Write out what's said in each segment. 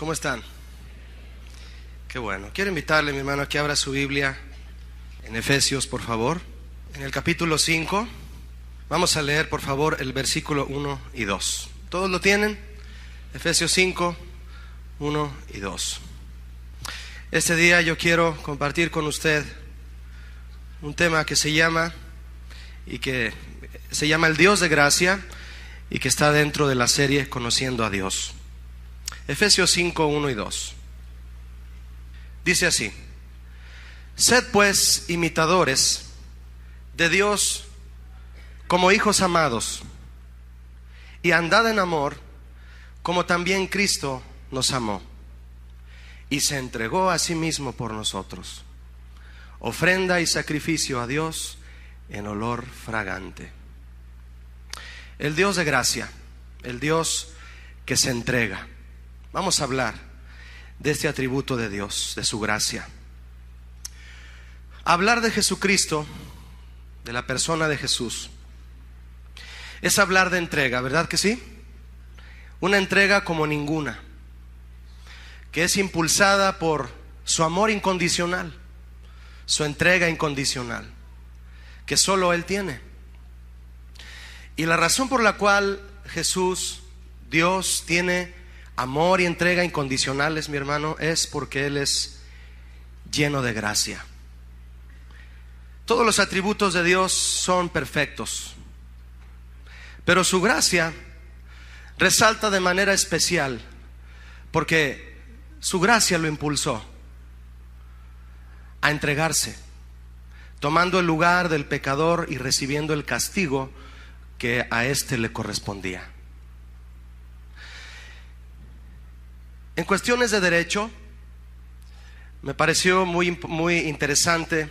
¿Cómo están? Qué bueno. Quiero invitarle, mi hermano, a que abra su Biblia en Efesios, por favor. En el capítulo 5, vamos a leer, por favor, el versículo 1 y 2. ¿Todos lo tienen? Efesios 5, 1 y 2. Este día yo quiero compartir con usted un tema que se llama el Dios de gracia y que está dentro de la serie Conociendo a Dios. Efesios 5, 1 y 2. Dice así: Sed pues imitadores de Dios como hijos amados, y andad en amor como también Cristo nos amó y se entregó a sí mismo por nosotros, ofrenda y sacrificio a Dios en olor fragante. El Dios de gracia, el Dios que se entrega. Vamos a hablar de este atributo de Dios, de su gracia. Hablar de Jesucristo, de la persona de Jesús, es hablar de entrega, ¿verdad que sí? Una entrega como ninguna, que es impulsada por su amor incondicional, su entrega incondicional, que solo Él tiene. Y la razón por la cual Jesús, Dios, tiene amor y entrega incondicionales, mi hermano, es porque Él es lleno de gracia. Todos los atributos de Dios son perfectos, pero su gracia resalta de manera especial porque su gracia lo impulsó a entregarse, tomando el lugar del pecador y recibiendo el castigo que a éste le correspondía. En cuestiones de derecho, me pareció muy interesante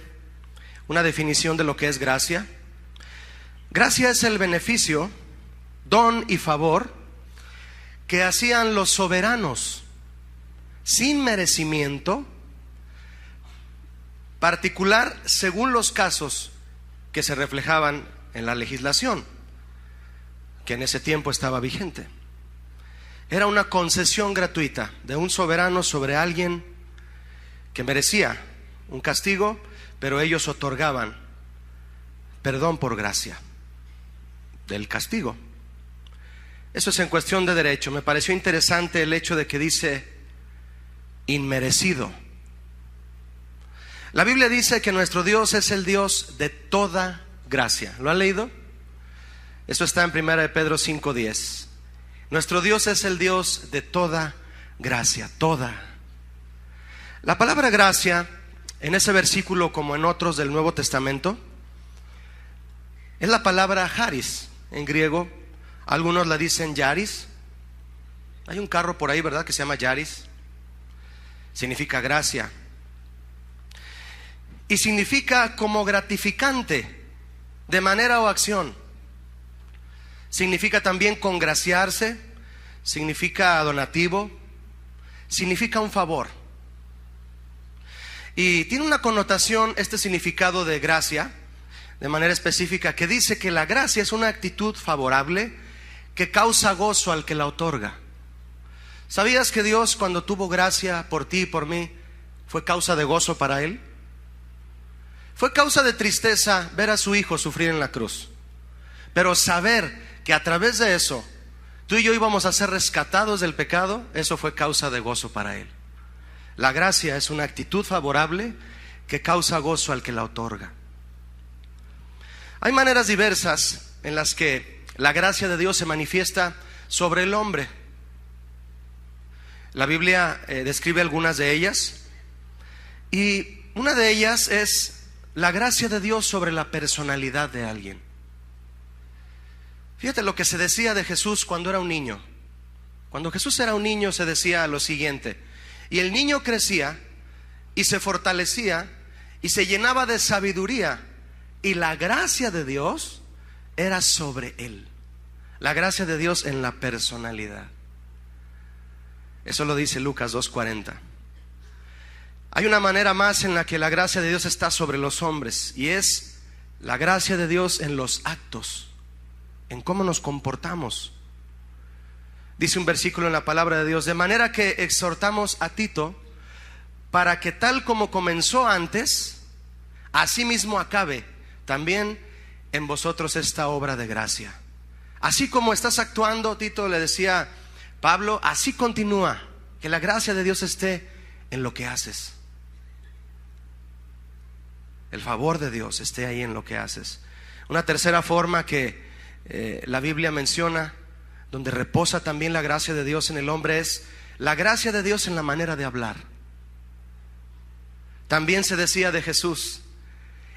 una definición de lo que es gracia. Gracia es el beneficio, don y favor que hacían los soberanos sin merecimiento, particular según los casos que se reflejaban en la legislación que en ese tiempo estaba vigente. Era una concesión gratuita de un soberano sobre alguien que merecía un castigo, pero ellos otorgaban perdón por gracia del castigo. Eso es en cuestión de derecho. Me pareció interesante el hecho de que dice inmerecido. La Biblia dice que nuestro Dios es el Dios de toda gracia. ¿Lo han leído? Eso está en 1 Pedro 5:10. Nuestro Dios es el Dios de toda gracia, toda. La palabra gracia, en ese versículo como en otros del Nuevo Testamento, es la palabra charis en griego. Algunos la dicen yaris. Hay un carro por ahí, ¿verdad?, que se llama yaris. Significa gracia. Y significa como gratificante, de manera o acción. Significa también congraciarse, significa donativo, significa un favor. Y tiene una connotación este significado de gracia, de manera específica, que dice que la gracia es una actitud favorable que causa gozo al que la otorga. ¿Sabías que Dios, cuando tuvo gracia por ti y por mí, fue causa de gozo para Él? Fue causa de tristeza ver a su Hijo sufrir en la cruz, pero saber que a través de eso tú y yo íbamos a ser rescatados del pecado, eso fue causa de gozo para Él. La gracia es una actitud favorable que causa gozo al que la otorga. Hay maneras diversas en las que la gracia de Dios se manifiesta sobre el hombre. La Biblia describe algunas de ellas, y una de ellas es la gracia de Dios sobre la personalidad de alguien. Fíjate lo que se decía de Jesús cuando era un niño. Cuando Jesús era un niño se decía lo siguiente: y el niño crecía y se fortalecía y se llenaba de sabiduría, y la gracia de Dios era sobre él. La gracia de Dios en la personalidad. Eso lo dice Lucas 2:40. Hay una manera más en la que la gracia de Dios está sobre los hombres, y es la gracia de Dios en los actos, en cómo nos comportamos. Dice un versículo en la palabra de Dios: de manera que exhortamos a Tito para que tal como comenzó antes, así mismo acabe también en vosotros esta obra de gracia. Así como estás actuando, Tito, le decía Pablo, así continúa, que la gracia de Dios esté en lo que haces. El favor de Dios esté ahí en lo que haces. Una tercera forma que la Biblia menciona, donde reposa también la gracia de Dios en el hombre, es la gracia de Dios en la manera de hablar. También se decía de Jesús,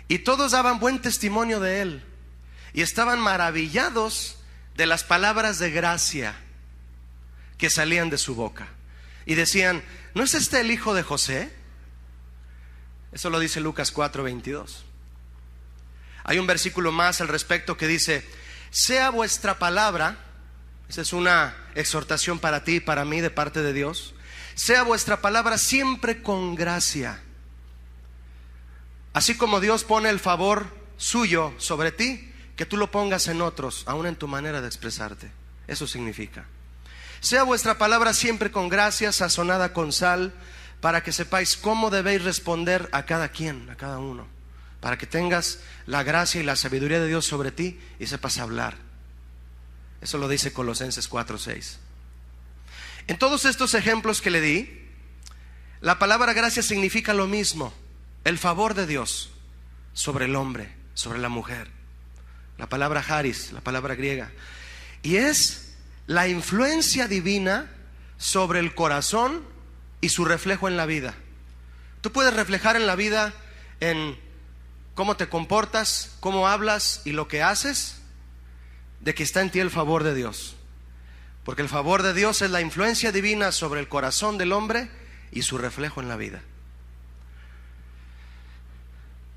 y todos daban buen testimonio de él, y estaban maravillados de las palabras de gracia que salían de su boca. Y decían, ¿no es este el hijo de José? Eso lo dice Lucas 4:22. Hay un versículo más al respecto que dice, sea vuestra palabra, esa es una exhortación para ti y para mí de parte de Dios, sea vuestra palabra siempre con gracia. Así como Dios pone el favor suyo sobre ti, que tú lo pongas en otros, aún en tu manera de expresarte. Eso significa. Sea vuestra palabra siempre con gracia, sazonada con sal, para que sepáis cómo debéis responder a cada quien, a cada uno, para que tengas la gracia y la sabiduría de Dios sobre ti y sepas hablar. Eso lo dice Colosenses 4:6. En todos estos ejemplos que le di, la palabra gracia significa lo mismo: el favor de Dios sobre el hombre, sobre la mujer. La palabra charis, la palabra griega, y es la influencia divina sobre el corazón y su reflejo en la vida. Tú puedes reflejar en la vida en cómo te comportas, cómo hablas y lo que haces, de que está en ti el favor de Dios. Porque el favor de Dios es la influencia divina sobre el corazón del hombre y su reflejo en la vida.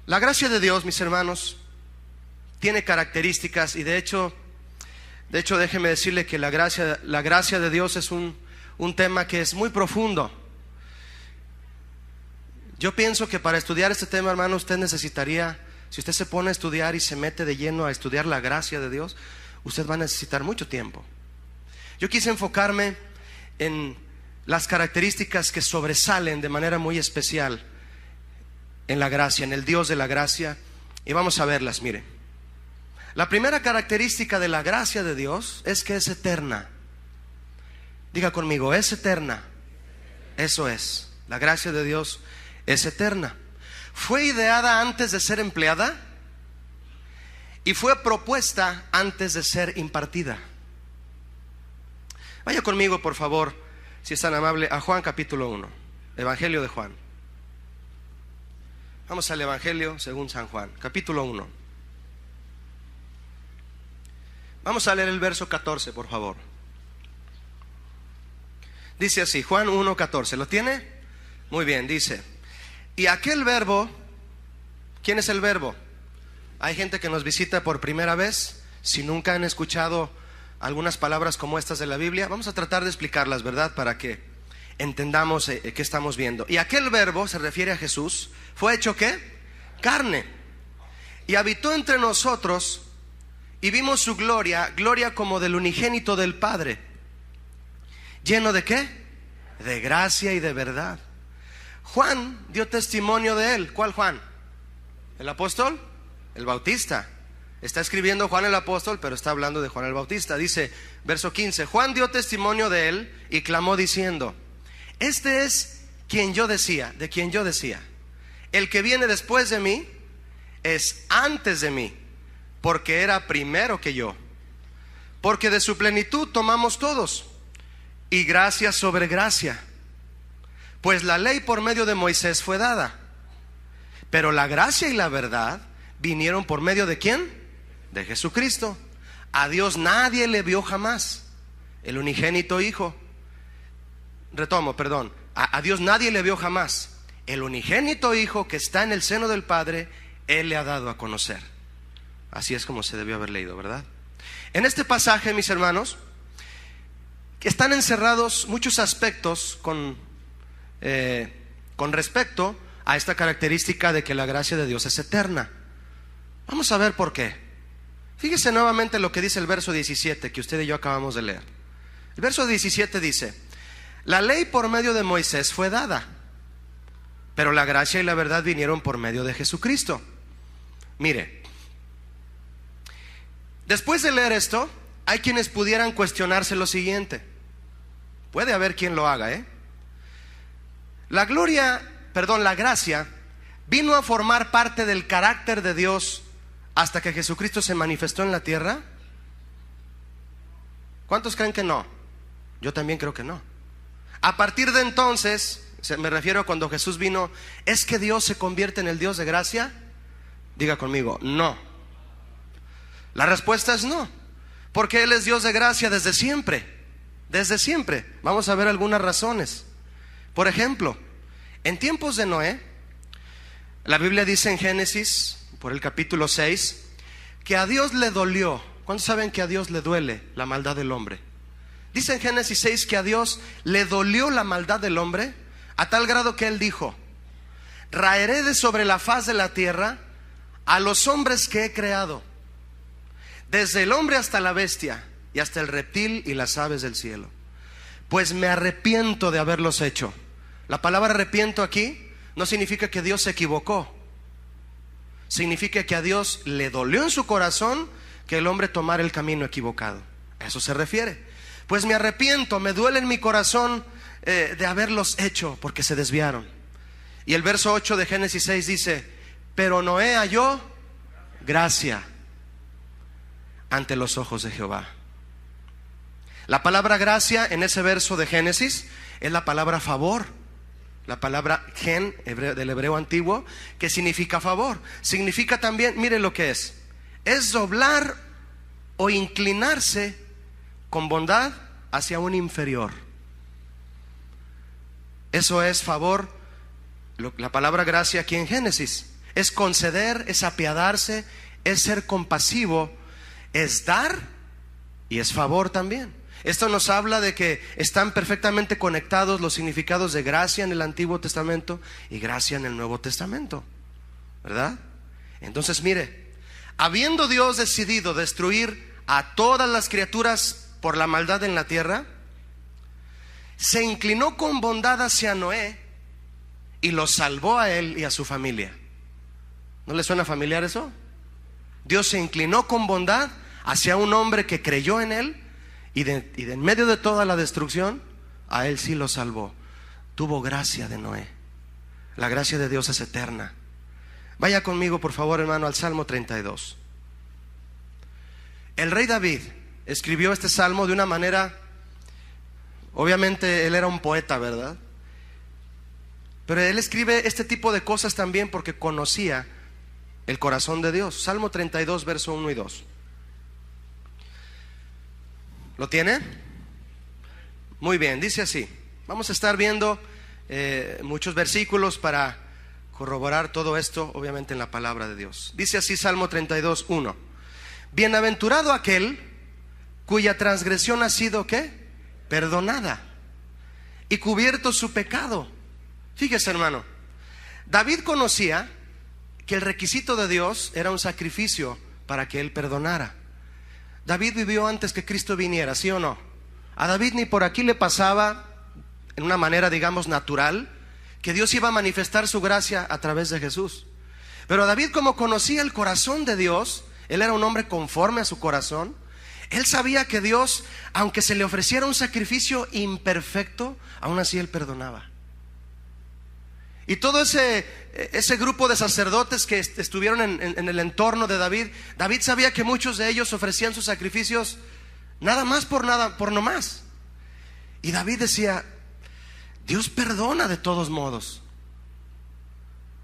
La gracia de Dios, mis hermanos, tiene características, y de hecho déjeme decirle que la gracia de Dios es un tema que es muy profundo. Yo pienso que para estudiar este tema, hermano, usted necesitaría, si usted se pone a estudiar y se mete de lleno a estudiar la gracia de Dios, usted va a necesitar mucho tiempo. Yo quise enfocarme en las características que sobresalen de manera muy especial en la gracia, en el Dios de la gracia, y vamos a verlas. Mire, la primera característica de la gracia de Dios es que es eterna. Diga conmigo, es eterna. Eso es, la gracia de Dios es eterna. Fue ideada antes de ser empleada y fue propuesta antes de ser impartida. Vaya conmigo, por favor, si es tan amable, a Juan capítulo 1, Evangelio de Juan. Vamos al Evangelio según San Juan, capítulo 1. Vamos a leer el verso 14, por favor. Dice así, Juan 1:14, ¿lo tiene? Muy bien, dice, y aquel verbo, ¿quién es el verbo? Hay gente que nos visita por primera vez, si nunca han escuchado algunas palabras como estas de la Biblia, vamos a tratar de explicarlas, ¿verdad? Para que entendamos qué estamos viendo. Y aquel verbo, se refiere a Jesús, fue hecho ¿qué? Carne, y habitó entre nosotros, y vimos su gloria, gloria como del unigénito del Padre, lleno de ¿qué? De gracia y de verdad. Juan dio testimonio de él. ¿Cuál Juan? ¿El apóstol? El Bautista. Está escribiendo Juan el apóstol, pero está hablando de Juan el Bautista. Dice, verso 15, Juan dio testimonio de él y clamó diciendo, este es quien yo decía, de quien yo decía, el que viene después de mí es antes de mí, porque era primero que yo. Porque de su plenitud tomamos todos, y gracia sobre gracia. Pues la ley por medio de Moisés fue dada, pero la gracia y la verdad vinieron por medio de ¿quién? De Jesucristo. A Dios nadie le vio jamás, el unigénito Hijo. A Dios nadie le vio jamás. El unigénito Hijo que está en el seno del Padre, Él le ha dado a conocer. Así es como se debió haber leído, ¿verdad? En este pasaje, mis hermanos, están encerrados muchos aspectos con respecto a esta característica de que la gracia de Dios es eterna. Vamos a ver por qué. Fíjese nuevamente lo que dice el verso 17 que usted y yo acabamos de leer. El verso 17 dice: la ley por medio de Moisés fue dada, pero la gracia y la verdad vinieron por medio de Jesucristo. Mire, después de leer esto, hay quienes pudieran cuestionarse lo siguiente. Puede haber quien lo haga, La gracia vino a formar parte del carácter de Dios hasta que Jesucristo se manifestó en la tierra. ¿Cuántos creen que no? Yo también creo que no. A partir de entonces, me refiero a cuando Jesús vino, ¿es que Dios se convierte en el Dios de gracia? Diga conmigo, no. La respuesta es no, porque Él es Dios de gracia desde siempre. Desde siempre. Vamos a ver algunas razones. Por ejemplo, en tiempos de Noé, la Biblia dice en Génesis, por el capítulo 6, que a Dios le dolió. ¿Cuántos saben que a Dios le duele la maldad del hombre? Dice en Génesis 6 que a Dios le dolió la maldad del hombre a tal grado que Él dijo: raeré de sobre la faz de la tierra a los hombres que he creado, desde el hombre hasta la bestia y hasta el reptil y las aves del cielo, pues me arrepiento de haberlos hecho. La palabra arrepiento aquí no significa que Dios se equivocó, significa que a Dios le dolió en su corazón que el hombre tomara el camino equivocado. A eso se refiere. Pues me arrepiento, me duele en mi corazón de haberlos hecho, porque se desviaron. Y el verso 8 de Génesis 6 dice: pero Noé halló gracia ante los ojos de Jehová. La palabra gracia en ese verso de Génesis es la palabra favor, la palabra gen del hebreo antiguo, que significa favor. Significa también, mire lo que es doblar o inclinarse con bondad hacia un inferior. Eso es favor. La palabra gracia aquí en Génesis es conceder, es apiadarse, es ser compasivo, es dar y es favor también. Esto nos habla de que están perfectamente conectados los significados de gracia en el Antiguo Testamento y gracia en el Nuevo Testamento, ¿verdad? Entonces mire, habiendo Dios decidido destruir a todas las criaturas por la maldad en la tierra, se inclinó con bondad hacia Noé y lo salvó a él y a su familia. ¿No le suena familiar eso? Dios se inclinó con bondad hacia un hombre que creyó en él, y de en medio de toda la destrucción, a él sí lo salvó. Tuvo gracia de Noé. La gracia de Dios es eterna. Vaya conmigo, por favor, hermano, al Salmo 32. El rey David escribió este salmo de una manera, obviamente él era un poeta, ¿verdad? Pero él escribe este tipo de cosas también porque conocía el corazón de Dios. Salmo 32, verso 1 y 2. ¿Lo tiene? Muy bien, dice así. Vamos a estar viendo muchos versículos para corroborar todo esto, obviamente en la palabra de Dios. Dice así Salmo 32, 1. Bienaventurado aquel cuya transgresión ha sido, ¿qué? Perdonada, y cubierto su pecado. Fíjese, hermano, David conocía que el requisito de Dios era un sacrificio para que él perdonara. David vivió antes que Cristo viniera, ¿sí o no? A David ni por aquí le pasaba, en una manera digamos natural, que Dios iba a manifestar su gracia a través de Jesús. Pero David, como conocía el corazón de Dios, él era un hombre conforme a su corazón. Él sabía que Dios, aunque se le ofreciera un sacrificio imperfecto, aún así él perdonaba. Y todo ese grupo de sacerdotes que estuvieron en el entorno de David, David sabía que muchos de ellos ofrecían sus sacrificios nada más por no más. Y David decía: Dios perdona de todos modos.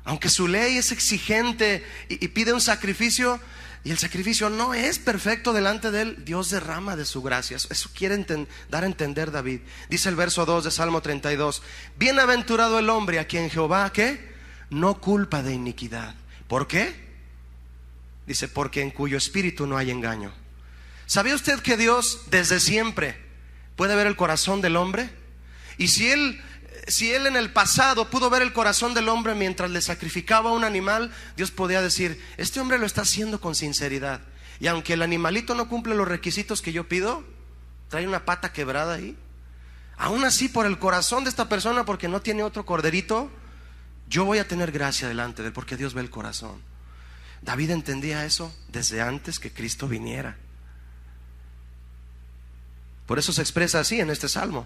Aunque su ley es exigente y pide un sacrificio, y el sacrificio no es perfecto delante de él, Dios derrama de su gracia. Eso quiere dar a entender David. Dice el verso 2 de Salmo 32: bienaventurado el hombre a quien Jehová, ¿qué? No culpa de iniquidad. ¿Por qué? Dice: porque en cuyo espíritu no hay engaño. ¿Sabía usted que Dios desde siempre puede ver el corazón del hombre? Y si él en el pasado pudo ver el corazón del hombre mientras le sacrificaba un animal, Dios podía decir: este hombre lo está haciendo con sinceridad, y aunque el animalito no cumple los requisitos que yo pido, trae una pata quebrada ahí. Aún así, por el corazón de esta persona, porque no tiene otro corderito, yo voy a tener gracia delante de él, porque Dios ve el corazón. David entendía eso desde antes que Cristo viniera. Por eso se expresa así en este salmo.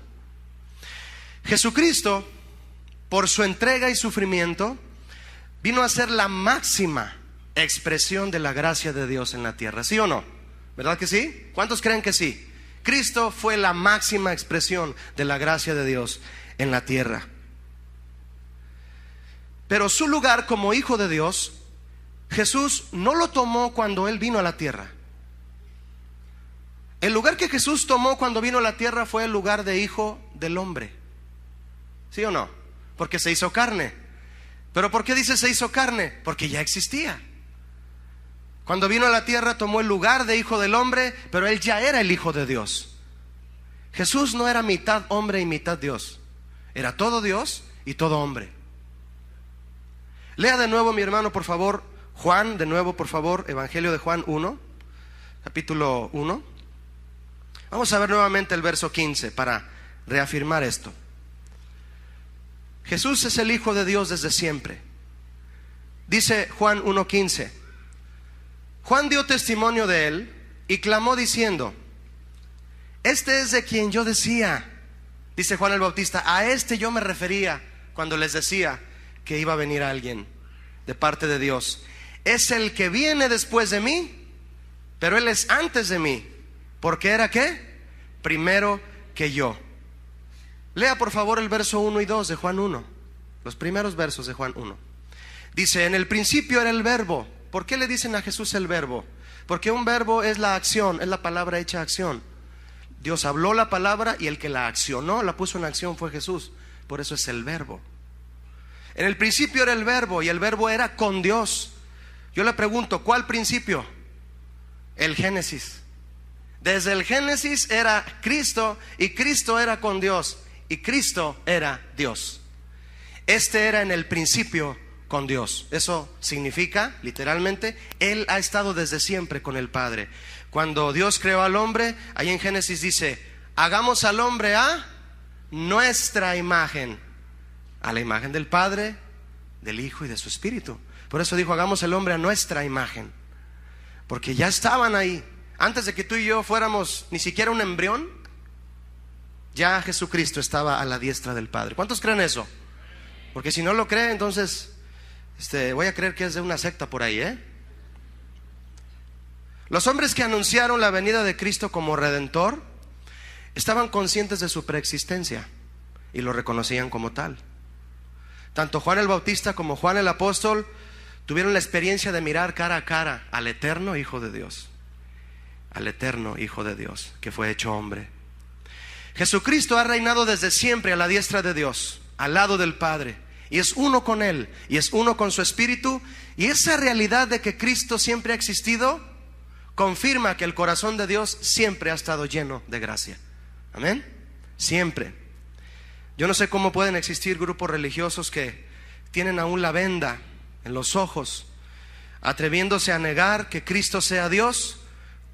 Jesucristo, por su entrega y sufrimiento, vino a ser la máxima expresión de la gracia de Dios en la tierra. ¿Sí o no? ¿Verdad que sí? ¿Cuántos creen que sí? Cristo fue la máxima expresión de la gracia de Dios en la tierra. Pero su lugar como hijo de Dios, Jesús no lo tomó cuando Él vino a la tierra. El lugar que Jesús tomó cuando vino a la tierra fue el lugar de hijo del hombre. ¿Sí o no? Porque se hizo carne. ¿Pero por qué dice se hizo carne? Porque ya existía. Cuando vino a la tierra tomó el lugar de hijo del hombre, pero Él ya era el hijo de Dios. Jesús no era mitad hombre y mitad Dios. Era todo Dios y todo hombre. Lea de nuevo, mi hermano, por favor, Juan, de nuevo, por favor, Evangelio de Juan 1, capítulo 1. Vamos a ver nuevamente el verso 15 para reafirmar esto. Jesús es el Hijo de Dios desde siempre. Dice Juan 1:15. Juan dio testimonio de él y clamó diciendo: este es de quien yo decía. Dice Juan el Bautista: a este yo me refería cuando les decía que iba a venir alguien de parte de Dios. Es el que viene después de mí, pero él es antes de mí, porque era ¿qué? Primero que yo. Lea por favor el verso 1 y 2 de Juan 1, los primeros versos de Juan 1. Dice: en el principio era el verbo. ¿Por qué le dicen a Jesús el verbo? Porque un verbo es la acción, es la palabra hecha acción. Dios habló la palabra y el que la accionó, la puso en acción fue Jesús. Por eso es el verbo. En el principio era el verbo y el verbo era con Dios. Yo le pregunto, ¿cuál principio? El Génesis. Desde el Génesis era Cristo y Cristo era con Dios y Cristo era Dios. Este era en el principio con Dios. Eso significa, literalmente, Él ha estado desde siempre con el Padre. Cuando Dios creó al hombre, ahí en Génesis dice: hagamos al hombre a nuestra imagen, a la imagen del Padre, del Hijo y de su Espíritu. Por eso dijo: hagamos el hombre a nuestra imagen, porque ya estaban ahí. Antes de que tú y yo fuéramos ni siquiera un embrión, ya Jesucristo estaba a la diestra del Padre. ¿Cuántos creen eso? Porque si no lo creen, entonces voy a creer que es de una secta por ahí, Los hombres que anunciaron la venida de Cristo como Redentor estaban conscientes de su preexistencia y lo reconocían como tal. Tanto Juan el Bautista como Juan el Apóstol tuvieron la experiencia de mirar cara a cara al eterno Hijo de Dios, al eterno Hijo de Dios que fue hecho hombre. Jesucristo ha reinado desde siempre a la diestra de Dios, al lado del Padre, y es uno con Él, y es uno con su Espíritu. Y esa realidad de que Cristo siempre ha existido confirma que el corazón de Dios siempre ha estado lleno de gracia. Amén. Siempre. Yo no sé cómo pueden existir grupos religiosos que tienen aún la venda en los ojos, atreviéndose a negar que Cristo sea Dios.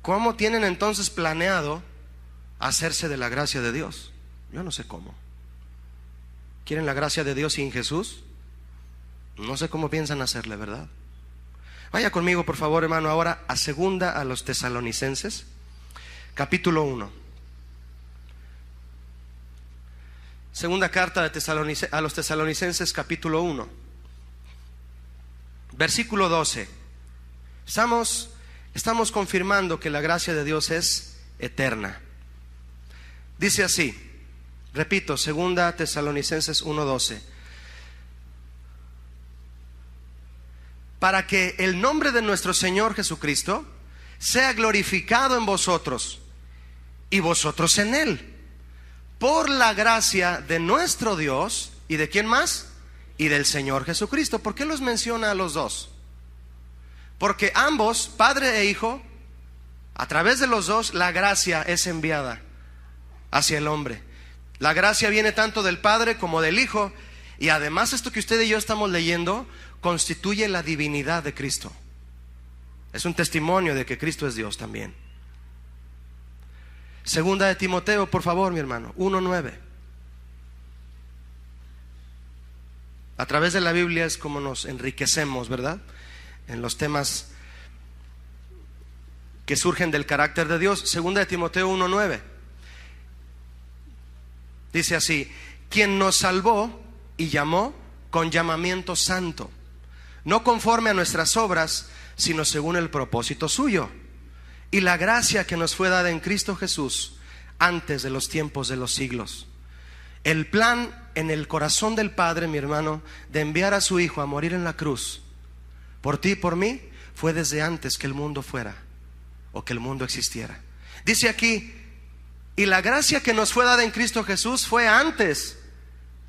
¿Cómo tienen entonces planeado hacerse de la gracia de Dios? Yo no sé cómo. ¿Quieren la gracia de Dios sin Jesús? No sé cómo piensan hacerle, ¿verdad? Vaya conmigo, por favor, hermano, ahora a segunda a los Tesalonicenses, capítulo 1. Segunda carta de a los Tesalonicenses, capítulo 1, versículo 12. Estamos confirmando que la gracia de Dios es eterna. Dice así, repito, segunda Tesalonicenses 1:12. Para que el nombre de nuestro Señor Jesucristo sea glorificado en vosotros y vosotros en Él, por la gracia de nuestro Dios y de ¿quién más? Y del Señor Jesucristo. ¿Por qué los menciona a los dos? Porque ambos, Padre e Hijo, a través de los dos, la gracia es enviada hacia el hombre. La gracia viene tanto del Padre como del Hijo. Y además esto que usted y yo estamos leyendo constituye la divinidad de Cristo. Es un testimonio de que Cristo es Dios también. Segunda de Timoteo, por favor, mi hermano, 1:9. A través de la Biblia es como nos enriquecemos, ¿verdad? En los temas que surgen del carácter de Dios. Segunda de Timoteo 1:9. Dice así: quien nos salvó y llamó con llamamiento santo, no conforme a nuestras obras, sino según el propósito suyo y la gracia que nos fue dada en Cristo Jesús antes de los tiempos de los siglos. El plan en el corazón del Padre, mi hermano, de enviar a su Hijo a morir en la cruz por ti y por mí, fue desde antes que el mundo fuera o que el mundo existiera. Dice aquí: y la gracia que nos fue dada en Cristo Jesús fue antes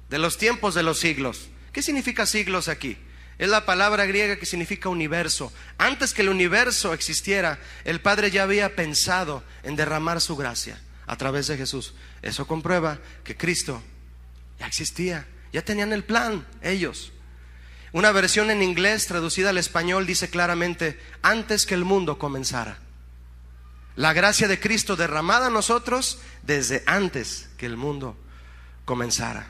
de los tiempos de los siglos. ¿Qué significa siglos aquí? Es la palabra griega que significa universo. Antes que el universo existiera, el Padre ya había pensado en derramar su gracia a través de Jesús. Eso comprueba que Cristo ya existía, ya tenían el plan ellos. Una versión en inglés traducida al español dice claramente: antes que el mundo comenzara. La gracia de Cristo derramada a nosotros desde antes que el mundo comenzara.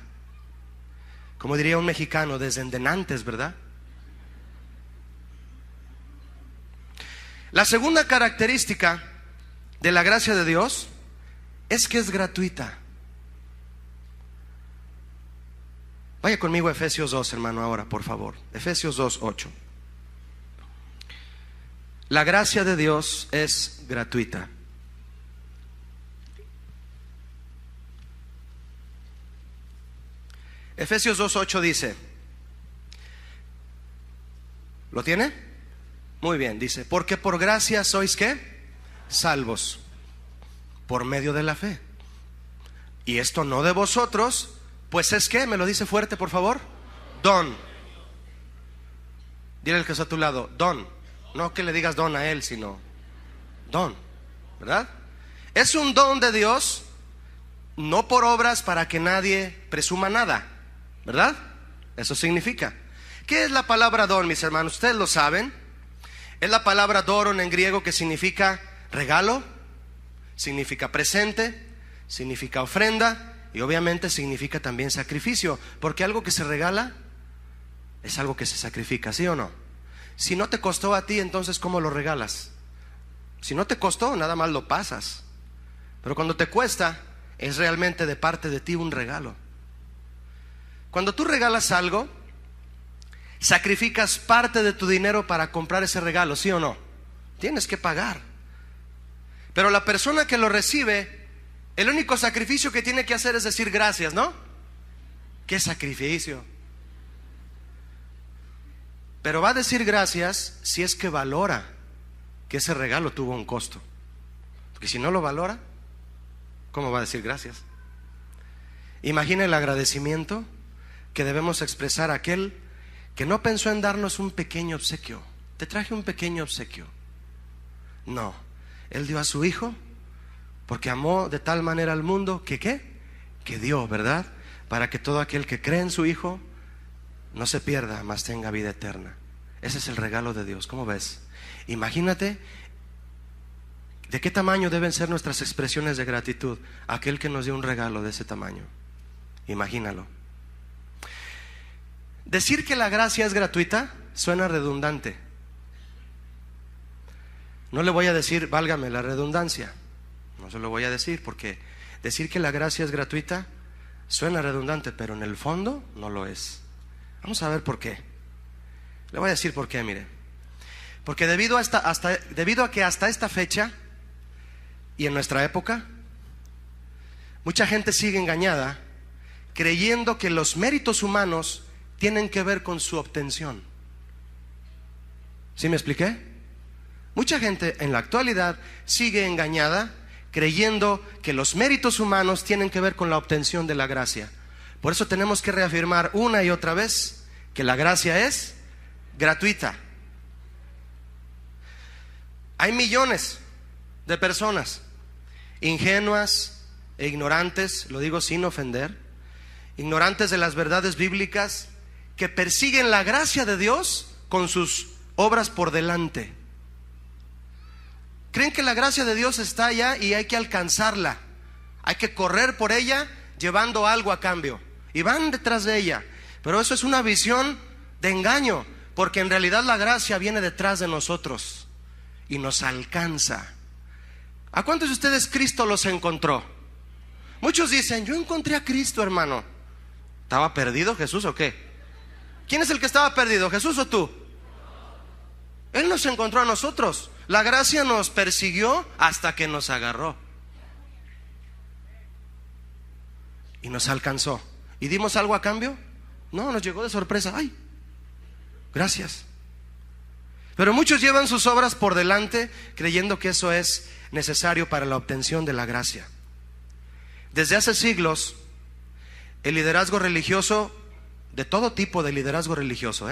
Como diría un mexicano, desde endenantes, ¿verdad? La segunda característica de la gracia de Dios es que es gratuita. Vaya conmigo a Efesios 2, hermano, ahora, por favor. Efesios 2:8. La gracia de Dios es gratuita. Efesios 2:8 dice, ¿lo tiene? Muy bien, dice: porque por gracia sois ¿qué? Salvos, por medio de la fe. Y esto no de vosotros, pues es que, me lo dice fuerte por favor, don. Dile al que está a tu lado, don. No que le digas don a él, sino don, ¿verdad? Es un don de Dios, no por obras para que nadie presuma nada, ¿verdad? Eso significa. ¿Qué es la palabra don, mis hermanos? Ustedes lo saben. Es la palabra doron en griego, que significa regalo, significa presente, significa ofrenda y obviamente significa también sacrificio, porque algo que se regala es algo que se sacrifica, ¿sí o no? Si no te costó a ti, entonces ¿cómo lo regalas? Si no te costó, nada más lo pasas. Pero cuando te cuesta, es realmente de parte de ti un regalo. Cuando tú regalas algo, sacrificas parte de tu dinero para comprar ese regalo, ¿sí o no? Tienes que pagar. Pero la persona que lo recibe, el único sacrificio que tiene que hacer es decir gracias, ¿no? ¿Qué sacrificio? Pero va a decir gracias si es que valora que ese regalo tuvo un costo. Porque si no lo valora, ¿cómo va a decir gracias? Imagina el agradecimiento que debemos expresar a aquel que no pensó en darnos un pequeño obsequio. Te traje un pequeño obsequio. No, Él dio a su Hijo porque amó de tal manera al mundo que ¿qué? Que dio, ¿verdad? Para que todo aquel que cree en su Hijo no se pierda, mas tenga vida eterna. Ese es el regalo de Dios. ¿Cómo ves? Imagínate de qué tamaño deben ser nuestras expresiones de gratitud a aquel que nos dio un regalo de ese tamaño. Imagínalo. Decir que la gracia es gratuita suena redundante. No le voy a decir, válgame la redundancia. No se lo voy a decir, porque decir que la gracia es gratuita suena redundante, pero en el fondo no lo es. Vamos a ver por qué. Le voy a decir por qué, mire. Porque debido a que hasta esta fecha y en nuestra época, mucha gente sigue engañada creyendo que los méritos humanos tienen que ver con su obtención. ¿Sí me expliqué? Mucha gente en la actualidad sigue engañada creyendo que los méritos humanos tienen que ver con la obtención de la gracia. Por eso tenemos que reafirmar una y otra vez que la gracia es gratuita. Hay millones de personas ingenuas e ignorantes, lo digo sin ofender, ignorantes de las verdades bíblicas, que persiguen la gracia de Dios con sus obras por delante. Creen que la gracia de Dios está allá y hay que alcanzarla. Hay que correr por ella llevando algo a cambio. Y van detrás de ella. Pero eso es una visión de engaño, porque en realidad la gracia viene detrás de nosotros y nos alcanza. ¿A cuántos de ustedes Cristo los encontró? Muchos dicen, yo encontré a Cristo, hermano. ¿Estaba perdido Jesús o qué? ¿Quién es el que estaba perdido, Jesús o tú? Él nos encontró a nosotros. La gracia nos persiguió hasta que nos agarró y nos alcanzó. ¿Y dimos algo a cambio? No, nos llegó de sorpresa. ¡Ay! Gracias. Pero muchos llevan sus obras por delante creyendo que eso es necesario para la obtención de la gracia. Desde hace siglos, el liderazgo religioso, de todo tipo de liderazgo religioso,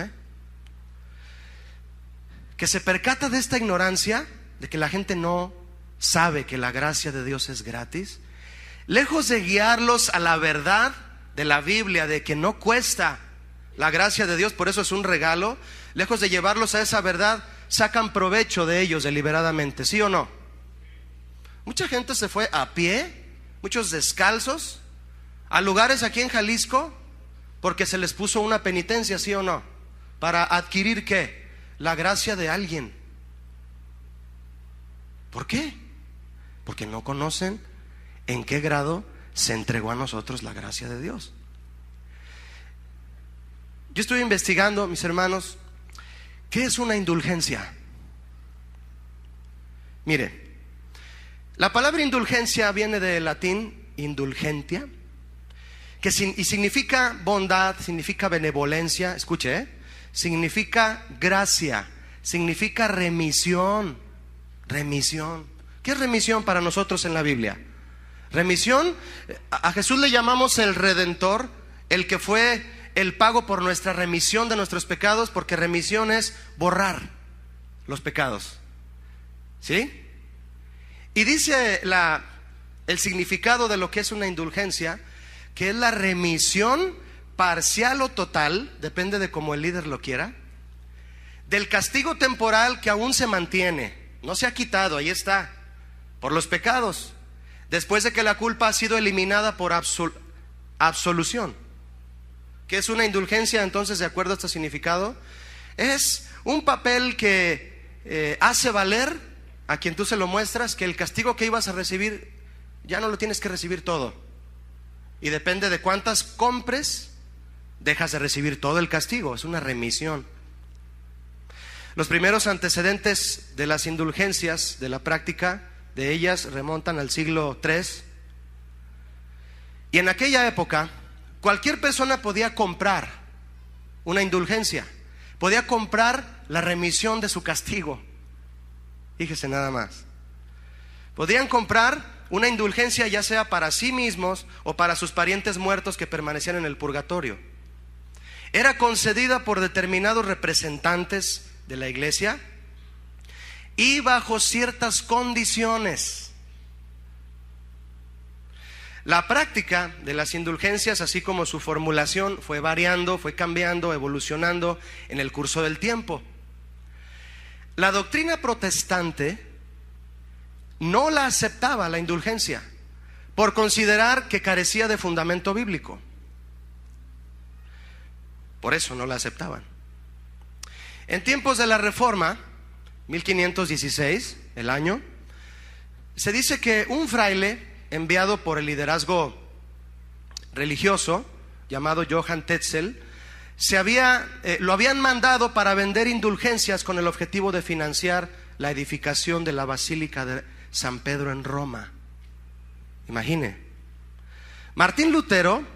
que se percata de esta ignorancia, de que la gente no sabe que la gracia de Dios es gratis, lejos de guiarlos a la verdad de la Biblia, de que no cuesta la gracia de Dios, por eso es un regalo, lejos de llevarlos a esa verdad, sacan provecho de ellos deliberadamente, ¿sí o no? Mucha gente se fue a pie, muchos descalzos, a lugares aquí en Jalisco, porque se les puso una penitencia, ¿sí o no? Para adquirir ¿qué? La gracia de alguien. ¿Por qué? Porque no conocen en qué grado se entregó a nosotros la gracia de Dios. Yo estoy investigando, mis hermanos, ¿qué es una indulgencia? Mire, la palabra indulgencia viene del latín indulgentia, que significa bondad, significa benevolencia, escuche, significa gracia, significa remisión. Remisión. ¿Qué es remisión para nosotros en la Biblia? Remisión, a Jesús le llamamos el Redentor, el que fue el pago por nuestra remisión de nuestros pecados, porque remisión es borrar los pecados. ¿Sí? Y dice el significado de lo que es una indulgencia, que es la remisión parcial o total, depende de cómo el líder lo quiera, del castigo temporal que aún se mantiene, no se ha quitado, ahí está, por los pecados, después de que la culpa ha sido eliminada por absolución. ¿Qué es una indulgencia entonces, de acuerdo a este significado? Es un papel que hace valer a quien tú se lo muestras que el castigo que ibas a recibir ya no lo tienes que recibir todo, y depende de cuántas compres dejas de recibir todo el castigo. Es una remisión. Los primeros antecedentes de las indulgencias, de la práctica de ellas, remontan al siglo III, y en aquella época cualquier persona podía comprar una indulgencia, podía comprar la remisión de su castigo. Fíjese nada más. Podían comprar una indulgencia ya sea para sí mismos o para sus parientes muertos que permanecían en el purgatorio. Era concedida por determinados representantes de la iglesia y bajo ciertas condiciones. La práctica de las indulgencias, así como su formulación, fue variando, fue cambiando, evolucionando en el curso del tiempo. La doctrina protestante no la aceptaba, la indulgencia, por considerar que carecía de fundamento bíblico. Por eso no la aceptaban. En tiempos de la Reforma, 1516, el año, se dice que un fraile enviado por el liderazgo religioso llamado Johann Tetzel lo habían mandado para vender indulgencias con el objetivo de financiar la edificación de la Basílica de San Pedro en Roma. Imagine. Martín Lutero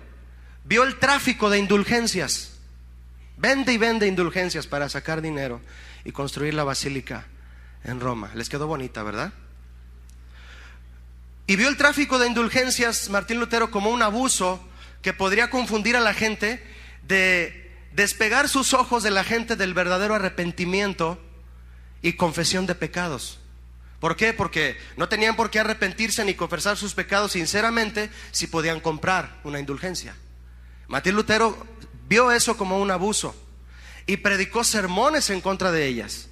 vio el tráfico de indulgencias. Vende y vende indulgencias para sacar dinero y construir la basílica en Roma. Les quedó bonita, ¿verdad? Y vio el tráfico de indulgencias Martín Lutero como un abuso que podría confundir a la gente, de despegar sus ojos de la gente del verdadero arrepentimiento y confesión de pecados. ¿Por qué? Porque no tenían por qué arrepentirse ni confesar sus pecados sinceramente si podían comprar una indulgencia. Martín Lutero vio eso como un abuso y predicó sermones en contra de ellas.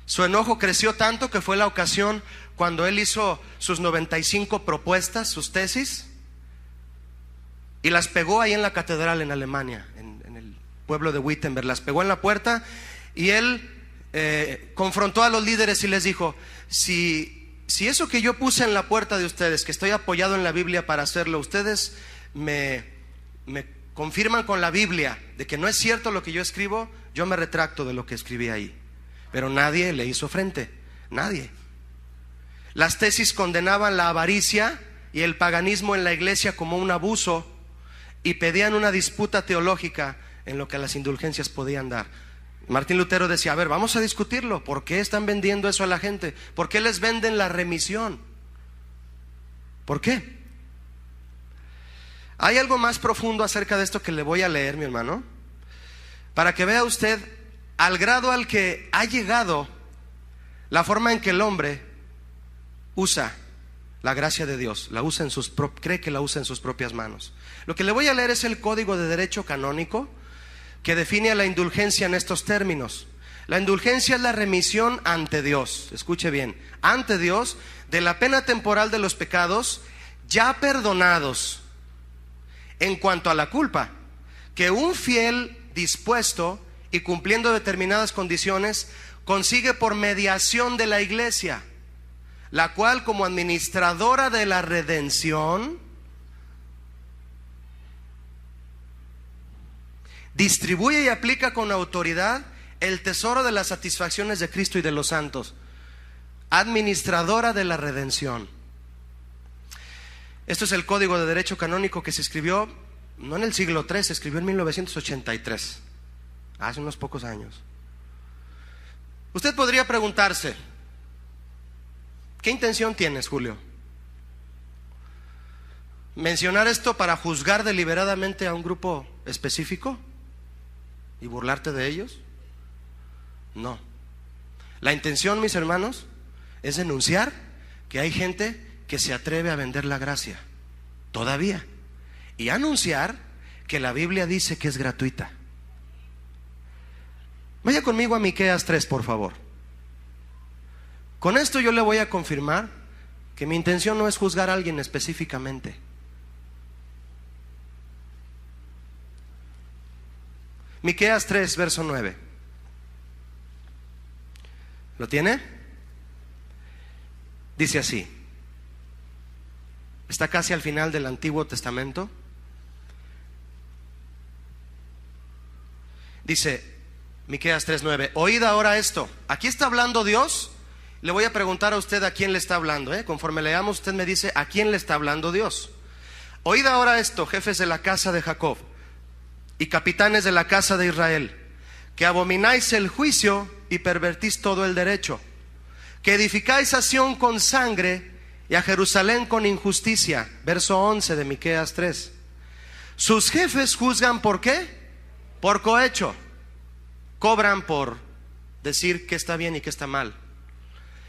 Su enojo creció tanto que fue la ocasión cuando él hizo sus 95 propuestas, sus tesis, y las pegó ahí en la catedral en Alemania, en el pueblo de Wittenberg. Las pegó en la puerta y él confrontó a los líderes y les dijo: si eso que yo puse en la puerta de ustedes, que estoy apoyado en la Biblia para hacerlo, ustedes me confirman con la Biblia de que no es cierto lo que yo escribo, yo me retracto de lo que escribí ahí. Pero nadie le hizo frente, nadie. Las tesis condenaban la avaricia y el paganismo en la iglesia como un abuso y pedían una disputa teológica en lo que las indulgencias podían dar. Martín Lutero decía: a ver, vamos a discutirlo. ¿Por qué están vendiendo eso a la gente? ¿Por qué les venden la remisión? ¿Por qué? Hay algo más profundo acerca de esto que le voy a leer, mi hermano, para que vea usted al grado al que ha llegado la forma en que el hombre usa la gracia de Dios, cree que la usa en sus propias manos. Lo que le voy a leer es el Código de Derecho Canónico, que define a la indulgencia en estos términos. La indulgencia es la remisión ante Dios, escuche bien, ante Dios, de la pena temporal de los pecados ya perdonados en cuanto a la culpa, que un fiel dispuesto y cumpliendo determinadas condiciones consigue por mediación de la iglesia, la cual, como administradora de la redención, distribuye y aplica con autoridad el tesoro de las satisfacciones de Cristo y de los santos. Administradora de la redención. Esto es el Código de Derecho Canónico que se escribió no en el siglo III, se escribió en 1983, hace unos pocos años. Usted podría preguntarse: ¿qué intención tienes, Julio? ¿Mencionar esto para juzgar deliberadamente a un grupo específico y burlarte de ellos? No. La intención, mis hermanos, es denunciar que hay gente que se atreve a vender la gracia todavía, y anunciar que la Biblia dice que es gratuita. Vaya conmigo a Miqueas 3, por favor. Con esto yo le voy a confirmar que mi intención no es juzgar a alguien específicamente. Miqueas 3, verso 9. ¿Lo tiene? Dice así. Está casi al final del Antiguo Testamento. Dice Miqueas 3:9: oíd ahora esto. Aquí está hablando Dios. Le voy a preguntar a usted a quién le está hablando, Conforme leamos, usted me dice a quién le está hablando Dios. Oíd ahora esto, jefes de la casa de Jacob y capitanes de la casa de Israel, que abomináis el juicio y pervertís todo el derecho, que edificáis a Sión con sangre y a Jerusalén con injusticia. Verso 11 de Miqueas 3. Sus jefes juzgan ¿por qué? Por cohecho. Cobran por decir que está bien y que está mal.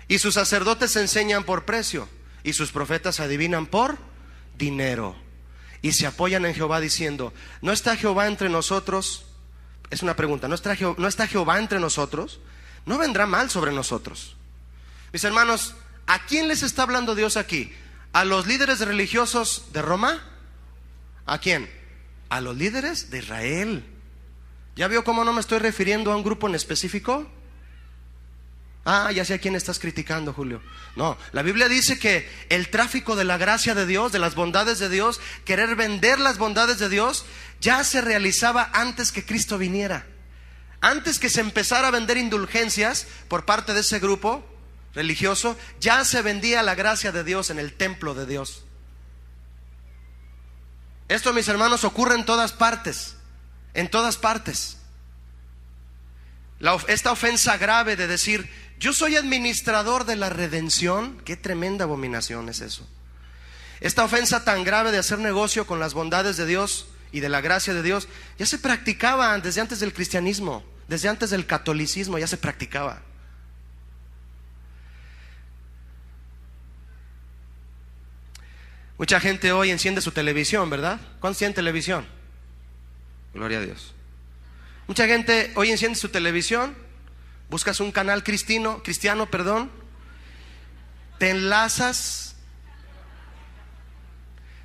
Y sus sacerdotes enseñan por precio, y sus profetas adivinan por dinero. Y se apoyan en Jehová diciendo: ¿no está Jehová entre nosotros? Es una pregunta. ¿No está Jehová entre nosotros? ¿No vendrá mal sobre nosotros? Mis hermanos, ¿a quién les está hablando Dios aquí? ¿A los líderes religiosos de Roma? ¿A quién? A los líderes de Israel. ¿Ya vio cómo no me estoy refiriendo a un grupo en específico? Ah, ya sé a quién estás criticando, Julio. No, la Biblia dice que el tráfico de la gracia de Dios, de las bondades de Dios, querer vender las bondades de Dios, ya se realizaba antes que Cristo viniera. Antes que se empezara a vender indulgencias por parte de ese grupo religioso, ya se vendía la gracia de Dios en el templo de Dios. Esto, mis hermanos, ocurre en todas partes. En todas partes. Esta ofensa grave de decir: yo soy administrador de la redención. Qué tremenda abominación es eso. Esta ofensa tan grave de hacer negocio con las bondades de Dios y de la gracia de Dios ya se practicaba desde antes del cristianismo, desde antes del catolicismo ya se practicaba. Mucha gente hoy enciende su televisión, ¿verdad? ¿Cuántos tienen televisión? Gloria a Dios. Mucha gente hoy enciende su televisión buscas un canal cristiano, te enlazas,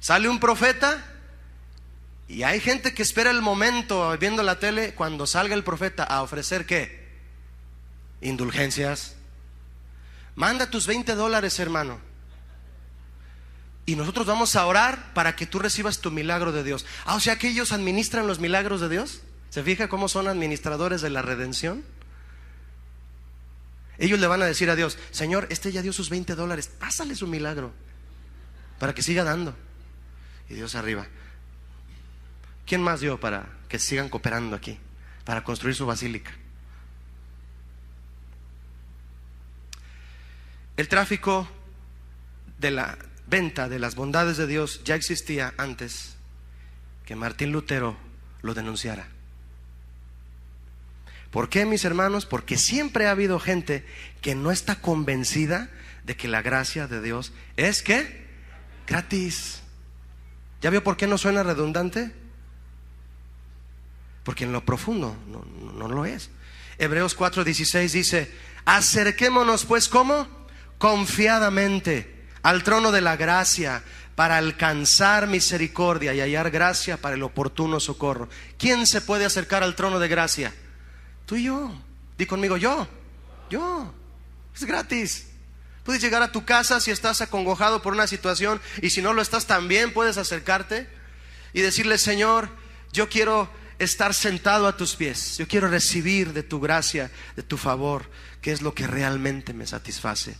sale un profeta y hay gente que espera el momento viendo la tele cuando salga el profeta a ofrecer ¿qué? Indulgencias. Manda tus $20, hermano, y nosotros vamos a orar para que tú recibas tu milagro de Dios. O sea que ellos administran los milagros de Dios. ¿Se fija cómo son administradores de la redención? Ellos le van a decir a Dios: Señor, este ya dio sus $20, pásale su milagro para que siga dando. Y Dios arriba: ¿quién más dio para que sigan cooperando aquí, para construir su basílica? El tráfico de la venta de las bondades de Dios ya existía antes que Martín Lutero lo denunciara. ¿Por qué, mis hermanos? Porque siempre ha habido gente que no está convencida de que la gracia de Dios es ¿qué? Gratis. ¿Ya vio por qué no suena redundante? Porque en lo profundo no lo es. Hebreos 4:16 dice: acerquémonos pues, ¿cómo? Confiadamente al trono de la gracia, para alcanzar misericordia y hallar gracia para el oportuno socorro. ¿Quién se puede acercar al trono de gracia? Tú y yo. Di conmigo: yo. Es gratis. Puedes llegar a tu casa si estás acongojado por una situación, y si no lo estás también puedes acercarte y decirle: Señor, yo quiero estar sentado a tus pies, yo quiero recibir de tu gracia, de tu favor, que es lo que realmente me satisface.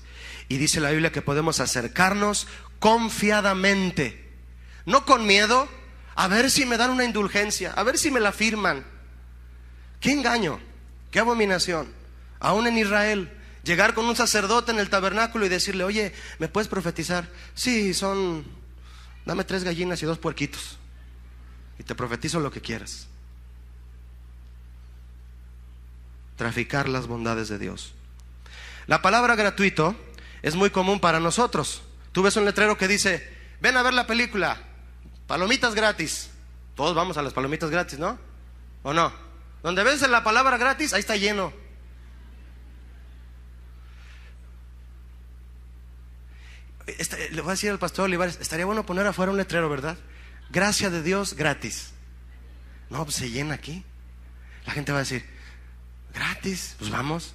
Y dice la Biblia que podemos acercarnos confiadamente, no con miedo, a ver si me dan una indulgencia, a ver si me la firman. Qué engaño, qué abominación. Aún en Israel, llegar con un sacerdote en el tabernáculo y decirle: oye, ¿me puedes profetizar? Sí, dame 3 gallinas y 2 puerquitos y te profetizo lo que quieras. Traficar las bondades de Dios. La palabra gratuito es muy común para nosotros. Tú ves un letrero que dice: ven a ver la película, palomitas gratis. Todos vamos a las palomitas gratis, ¿no? ¿O no? Donde ves la palabra gratis, ahí está lleno. Le voy a decir al pastor Olivares: estaría bueno poner afuera un letrero, ¿verdad? Gracia de Dios gratis. No, pues se llena aquí. La gente va a decir: gratis, pues vamos,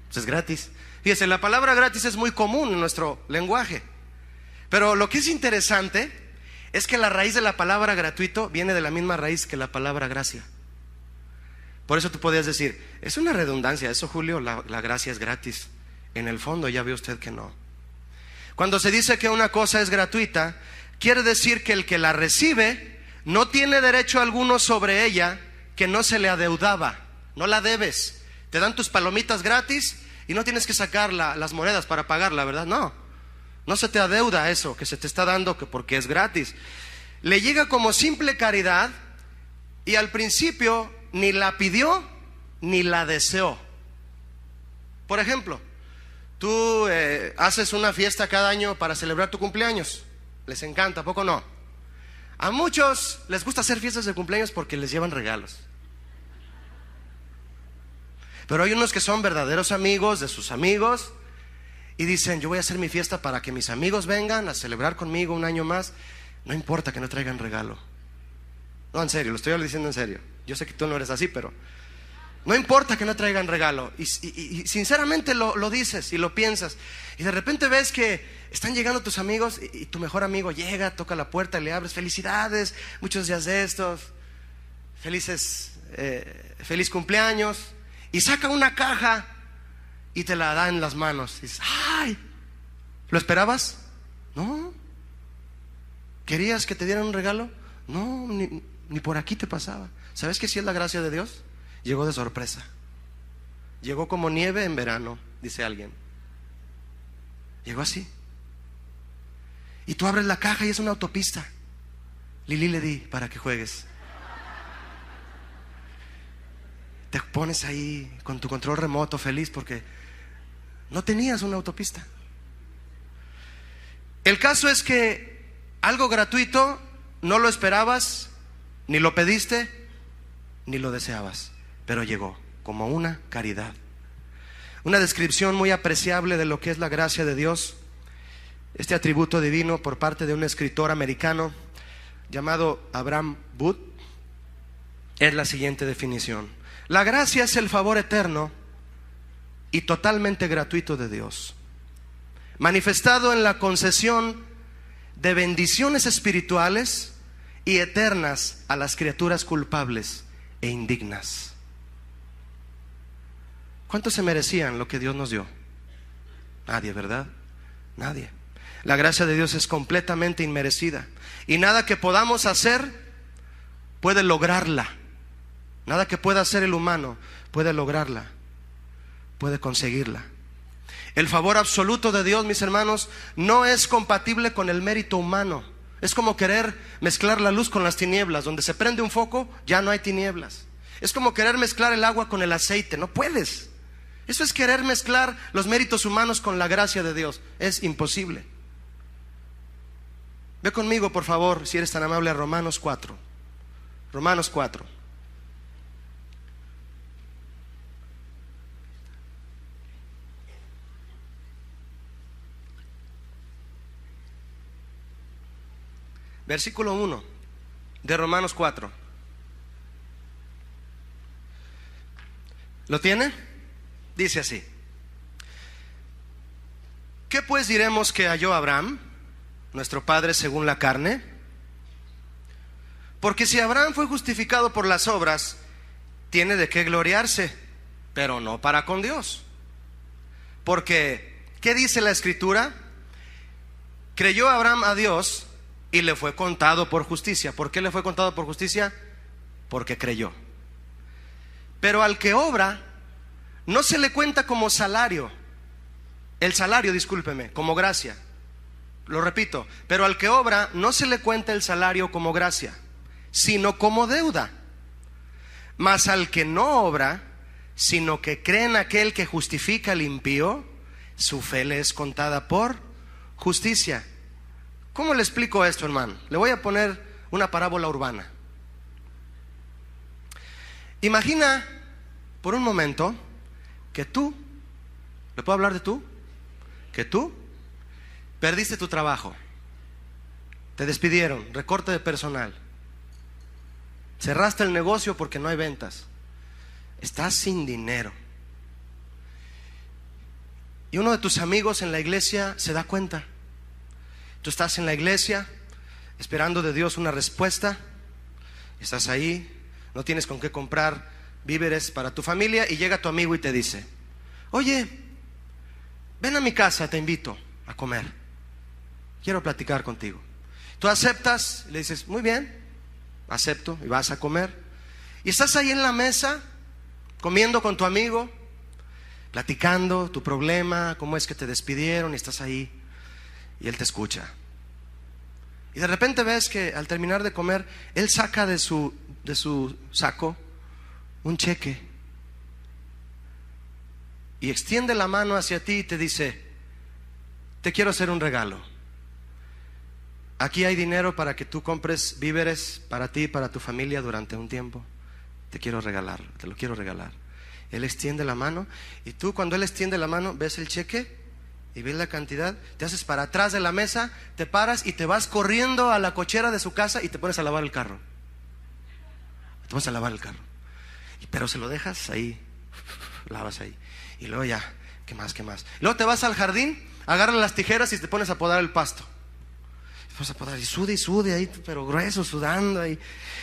pues es gratis. Fíjese, la palabra gratis es muy común en nuestro lenguaje, pero lo que es interesante es que la raíz de la palabra gratuito viene de la misma raíz que la palabra gracia. Por eso tú podías decir: es una redundancia eso, Julio, la gracia es gratis. En el fondo ya ve usted que no. Cuando se dice que una cosa es gratuita, quiere decir que el que la recibe no tiene derecho alguno sobre ella, que no se le adeudaba. No la debes. Te dan tus palomitas gratis y no tienes que sacar las monedas para pagarla, ¿verdad? No se te adeuda eso que se te está dando porque es gratis. Le llega como simple caridad, y al principio ni la pidió ni la deseó. Por ejemplo, tú haces una fiesta cada año para celebrar tu cumpleaños. Les encanta, ¿a poco no? A muchos les gusta hacer fiestas de cumpleaños porque les llevan regalos. Pero hay unos que son verdaderos amigos de sus amigos y dicen: yo voy a hacer mi fiesta para que mis amigos vengan a celebrar conmigo un año más. No importa que no traigan regalo. No, en serio, lo estoy diciendo en serio. Yo sé que tú no eres así, pero no importa que no traigan regalo. Y sinceramente lo dices y lo piensas. Y de repente ves que están llegando tus amigos y tu mejor amigo llega, toca la puerta y le abres: felicidades, muchos días de estos, feliz cumpleaños. Y saca una caja y te la da en las manos. Y dices: ¡ay! ¿Lo esperabas? No. ¿Querías que te dieran un regalo? No, ni por aquí te pasaba. ¿Sabes que si es la gracia de Dios? Llegó de sorpresa. Llegó como nieve en verano, dice alguien. Llegó así. Y tú abres la caja y es una autopista. Lili le di para que juegues. Te pones ahí con tu control remoto feliz porque no tenías una autopista. El caso es que algo gratuito no lo esperabas, ni lo pediste, ni lo deseabas, pero llegó como una caridad. una descripción muy apreciable de lo que es la gracia de Dios, este atributo divino, por parte de un escritor americano llamado Abraham Wood, es la siguiente definición: la gracia es el favor eterno y totalmente gratuito de Dios, manifestado en la concesión de bendiciones espirituales y eternas a las criaturas culpables e indignas. ¿Cuántos se merecían lo que Dios nos dio? Nadie, ¿verdad? Nadie. La gracia de Dios es completamente inmerecida, y nada que podamos hacer puede lograrla. Nada que pueda hacer el humano puede lograrla, puede conseguirla. El favor absoluto de Dios, mis hermanos, no es compatible con el mérito humano. Es como querer mezclar la luz con las tinieblas. Donde se prende un foco, ya no hay tinieblas. Es como querer mezclar el agua con el aceite. No puedes. Eso es querer mezclar los méritos humanos con la gracia de Dios. Es imposible. Ve conmigo, por favor, si eres tan amable, a Romanos 4. Romanos 4. Versículo 1 de Romanos 4. ¿Lo tiene? Dice así: ¿qué pues diremos que halló Abraham, nuestro padre según la carne? Porque si Abraham fue justificado por las obras, tiene de qué gloriarse, pero no para con Dios. Porque, ¿qué dice la Escritura? Creyó Abraham a Dios y le fue contado por justicia. ¿Por qué le fue contado por justicia? Porque creyó. Pero al que obra, no se le cuenta como salario. El salario, discúlpeme, como gracia. Lo repito, pero al que obra no se le cuenta el salario como gracia, sino como deuda. Mas al que no obra, sino que cree en aquel que justifica al impío, su fe le es contada por justicia. ¿Cómo le explico esto, hermano? Le voy a poner una parábola urbana. Imagina por un momento que tú, ¿le puedo hablar de tú? Que tú perdiste tu trabajo, te despidieron, recorte de personal, cerraste el negocio porque no hay ventas, estás sin dinero, y uno de tus amigos en la iglesia se da cuenta. Tú estás en la iglesia esperando de Dios una respuesta, estás ahí, no tienes con qué comprar víveres para tu familia, y llega tu amigo y te dice: oye, ven a mi casa, te invito a comer, quiero platicar contigo. Tú aceptas, le dices: muy bien, acepto, y vas a comer. Y estás ahí en la mesa, comiendo con tu amigo, platicando tu problema, cómo es que te despidieron, y estás ahí, y él te escucha. Y de repente ves que al terminar de comer, él saca de su saco un cheque, y extiende la mano hacia ti y te dice: te quiero hacer un regalo. Aquí hay dinero para que tú compres víveres para ti y para tu familia durante un tiempo. Te quiero regalar, te lo quiero regalar. Él extiende la mano, y tú, cuando él extiende la mano, ves el cheque y ves la cantidad, te haces para atrás de la mesa, te paras y te vas corriendo a la cochera de su casa y te pones a lavar el carro. Te pones a lavar el carro, pero se lo dejas ahí, lavas ahí, y luego ya, ¿qué más? Y luego te vas al jardín, agarras las tijeras y te pones a podar el pasto. Te pones a podar y sude ahí, pero grueso, sudando ahí,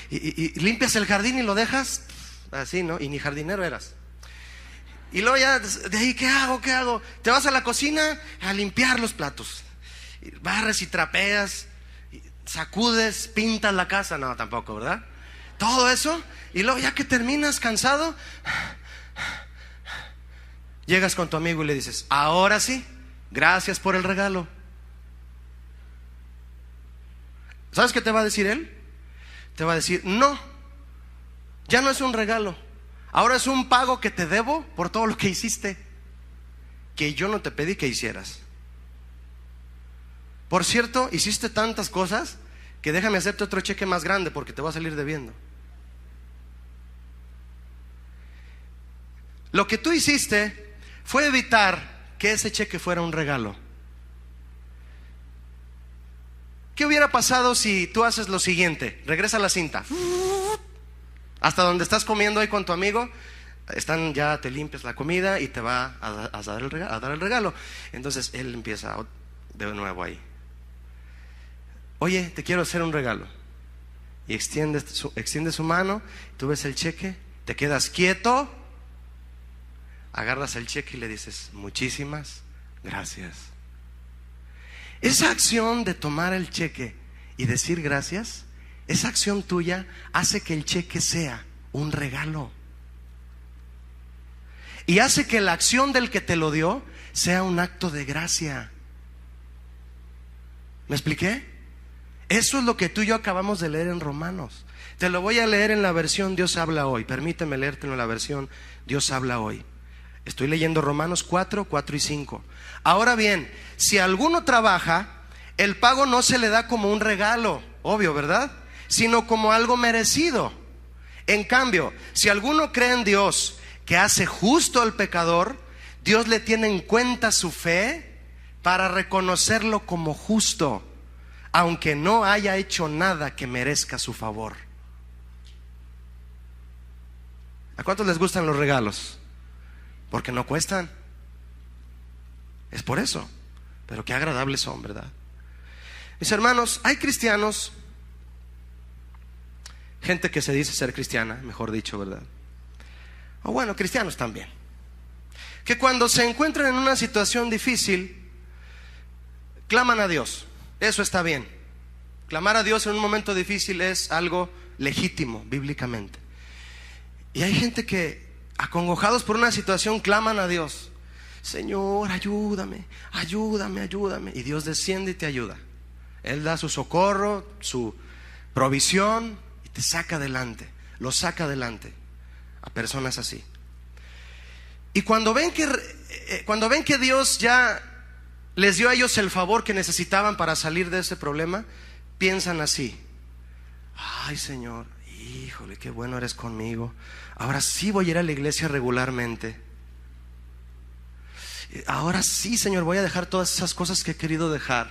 y limpias el jardín y lo dejas así, ¿no? Y ni jardinero eras. Y luego ya, de ahí, ¿qué hago? Te vas a la cocina a limpiar los platos, barres y trapeas, sacudes, pintas la casa. No, tampoco, ¿verdad? Todo eso. Y luego, ya que terminas cansado, llegas con tu amigo y le dices: ahora sí, gracias por el regalo. ¿Sabes qué te va a decir él? Te va a decir: no, ya no es un regalo, ahora es un pago que te debo por todo lo que hiciste, que yo no te pedí que hicieras. Por cierto, hiciste tantas cosas que déjame hacerte otro cheque más grande porque te voy a salir debiendo. Lo que tú hiciste fue evitar que ese cheque fuera un regalo. ¿Qué hubiera pasado si tú haces lo siguiente? Regresa la cinta hasta donde estás comiendo ahí con tu amigo. Ya te limpias la comida y te va a dar el regalo. Entonces él empieza de nuevo ahí. Oye, te quiero hacer un regalo. Y extiende su mano. Tú ves el cheque, te quedas quieto, agarras el cheque y le dices: muchísimas gracias. Esa acción de tomar el cheque y decir gracias, esa acción tuya hace que el cheque sea un regalo. Y hace que la acción del que te lo dio sea un acto de gracia. ¿Me expliqué? Eso es lo que tú y yo acabamos de leer en Romanos. Te lo voy a leer en la versión Dios habla hoy. Permíteme leértelo en la versión Dios habla hoy. Estoy leyendo Romanos 4 y 5. Ahora bien, si alguno trabaja, el pago no se le da como un regalo, obvio, ¿verdad? Sino como algo merecido. En cambio, si alguno cree en Dios, que hace justo al pecador, Dios le tiene en cuenta su fe para reconocerlo como justo, aunque no haya hecho nada que merezca su favor. ¿A cuántos les gustan los regalos? Porque no cuestan. Es por eso. Pero qué agradables son, ¿verdad? Mis hermanos, hay cristianos, gente que se dice ser cristiana, mejor dicho, ¿verdad? O bueno, cristianos también, que cuando se encuentran en una situación difícil, claman a Dios. Eso está bien. Clamar a Dios en un momento difícil es algo legítimo, bíblicamente. Y hay gente que, acongojados por una situación, claman a Dios: Señor, ayúdame, ayúdame, ayúdame. Y Dios desciende y te ayuda. Él da su socorro, su provisión y te saca adelante, lo saca adelante a personas así. Y cuando ven que Dios ya les dio a ellos el favor que necesitaban para salir de ese problema, piensan así: ay, Señor, híjole, qué bueno eres conmigo. Ahora sí voy a ir a la iglesia regularmente. Ahora sí, Señor, voy a dejar todas esas cosas que he querido dejar.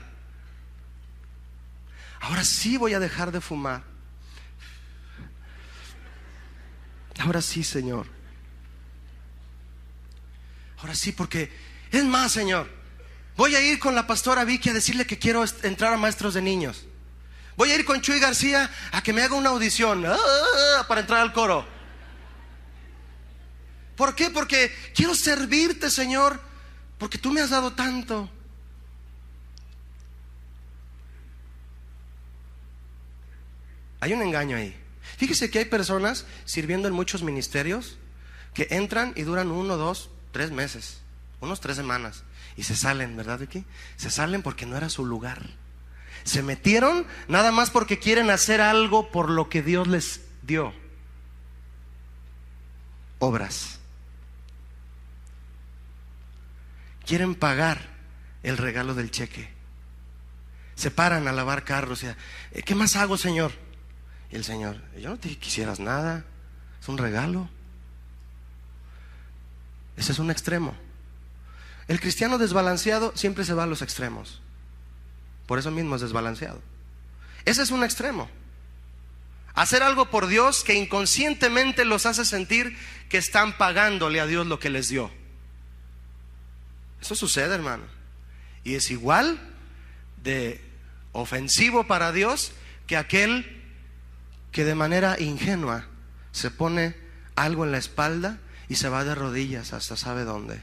Ahora sí voy a dejar de fumar. Ahora sí, Señor. Ahora sí, porque es más, Señor, voy a ir con la pastora Vicky a decirle que quiero entrar a maestros de niños. Voy a ir con Chuy García a que me haga una audición para entrar al coro. ¿Por qué? Porque quiero servirte, Señor, porque tú me has dado tanto. Hay un engaño ahí. Fíjese que hay personas sirviendo en muchos ministerios que entran y duran 1, 2, 3 meses, unos 3 semanas, y se salen, ¿verdad, Vicky? Se salen porque no era su lugar. Se metieron nada más porque quieren hacer algo por lo que Dios les dio. Obras. Quieren pagar el regalo del cheque. Se paran a lavar carros. ¿Qué más hago, Señor? Y el Señor: yo no te quisieras nada, es un regalo. Ese es un extremo. El cristiano desbalanceado siempre se va a los extremos. Por eso mismo es desbalanceado. Ese es un extremo. Hacer algo por Dios que inconscientemente los hace sentir que están pagándole a Dios lo que les dio. Eso sucede, hermano. Y es igual de ofensivo para Dios que aquel que de manera ingenua se pone algo en la espalda y se va de rodillas hasta sabe dónde.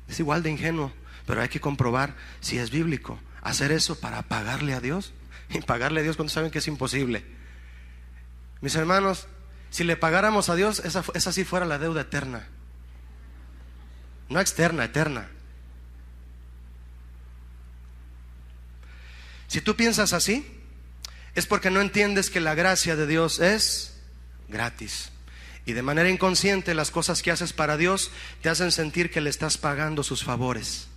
Es igual de ingenuo, pero hay que comprobar si es bíblico hacer eso para pagarle a Dios. Y pagarle a Dios cuando saben que es imposible. Mis hermanos, si le pagáramos a Dios, esa sí fuera la deuda eterna. No externa, eterna. Si tú piensas así, es porque no entiendes que la gracia de Dios es gratis. Y de manera inconsciente las cosas que haces para Dios te hacen sentir que le estás pagando sus favores,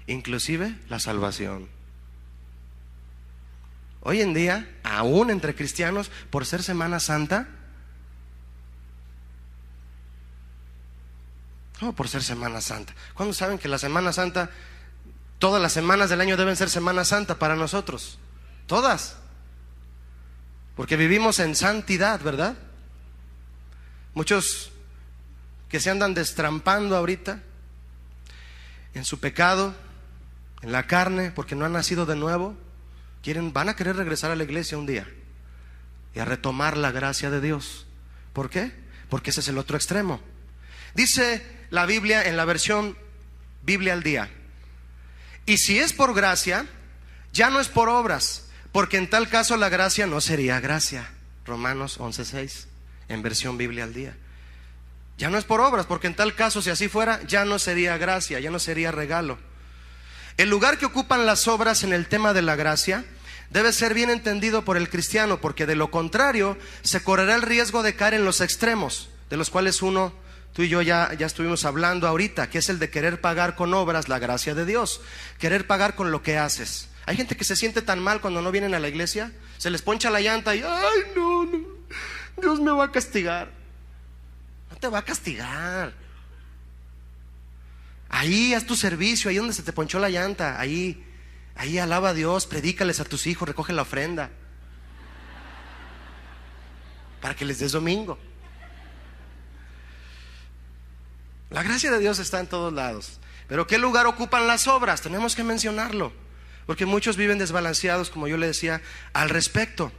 inclusive la salvación. Hoy en día, aún entre cristianos, por ser Semana Santa, No, por ser Semana Santa. ¿Cuándo saben que la Semana Santa, todas las semanas del año deben ser Semana Santa para nosotros? Todas. Porque vivimos en santidad, ¿verdad? Muchos que se andan destrampando ahorita en su pecado, en la carne, porque no han nacido de nuevo, van a querer regresar a la iglesia un día y a retomar la gracia de Dios. ¿Por qué? Porque ese es el otro extremo. Dice la Biblia en la versión Biblia al día: y si es por gracia, ya no es por obras, porque en tal caso la gracia no sería gracia. Romanos 11:6 en versión Biblia al día. Ya no es por obras, porque en tal caso, si así fuera, ya no sería gracia, ya no sería regalo. El lugar que ocupan las obras en el tema de la gracia debe ser bien entendido por el cristiano, porque de lo contrario se correrá el riesgo de caer en los extremos, de los cuales uno, tú y yo ya estuvimos hablando ahorita, que es el de querer pagar con obras la gracia de Dios, querer pagar con lo que haces. Hay gente que se siente tan mal cuando no vienen a la iglesia, se les poncha la llanta y ay, no, Dios me va a castigar. No te va a castigar. Ahí haz tu servicio, ahí donde se te ponchó la llanta, ahí alaba a Dios, predícales a tus hijos, recoge la ofrenda para que les des domingo. La gracia de Dios está en todos lados. Pero ¿qué lugar ocupan las obras? Tenemos que mencionarlo, porque muchos viven desbalanceados, como yo le decía, al respecto.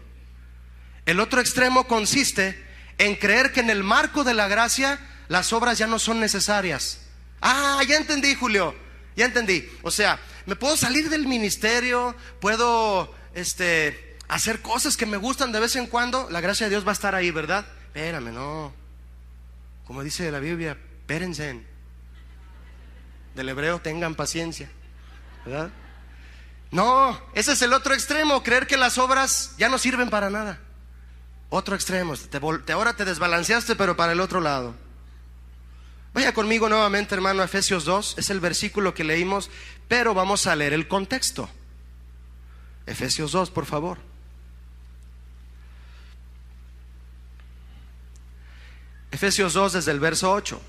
El otro extremo consiste en creer que en el marco de la gracia las obras ya no son necesarias. Ah, ya entendí, Julio, ya entendí. O sea, me puedo salir del ministerio, puedo hacer cosas que me gustan de vez en cuando. La gracia de Dios va a estar ahí, ¿verdad? Espérame, no. Como dice la Biblia, espérense. Del hebreo, tengan paciencia, ¿verdad? No, ese es el otro extremo, creer que las obras ya no sirven para nada. Otro extremo, ahora te desbalanceaste, pero para el otro lado. Vaya conmigo nuevamente, hermano, a Efesios 2, es el versículo que leímos, pero vamos a leer el contexto. Efesios 2, por favor. Efesios 2 desde el verso 8.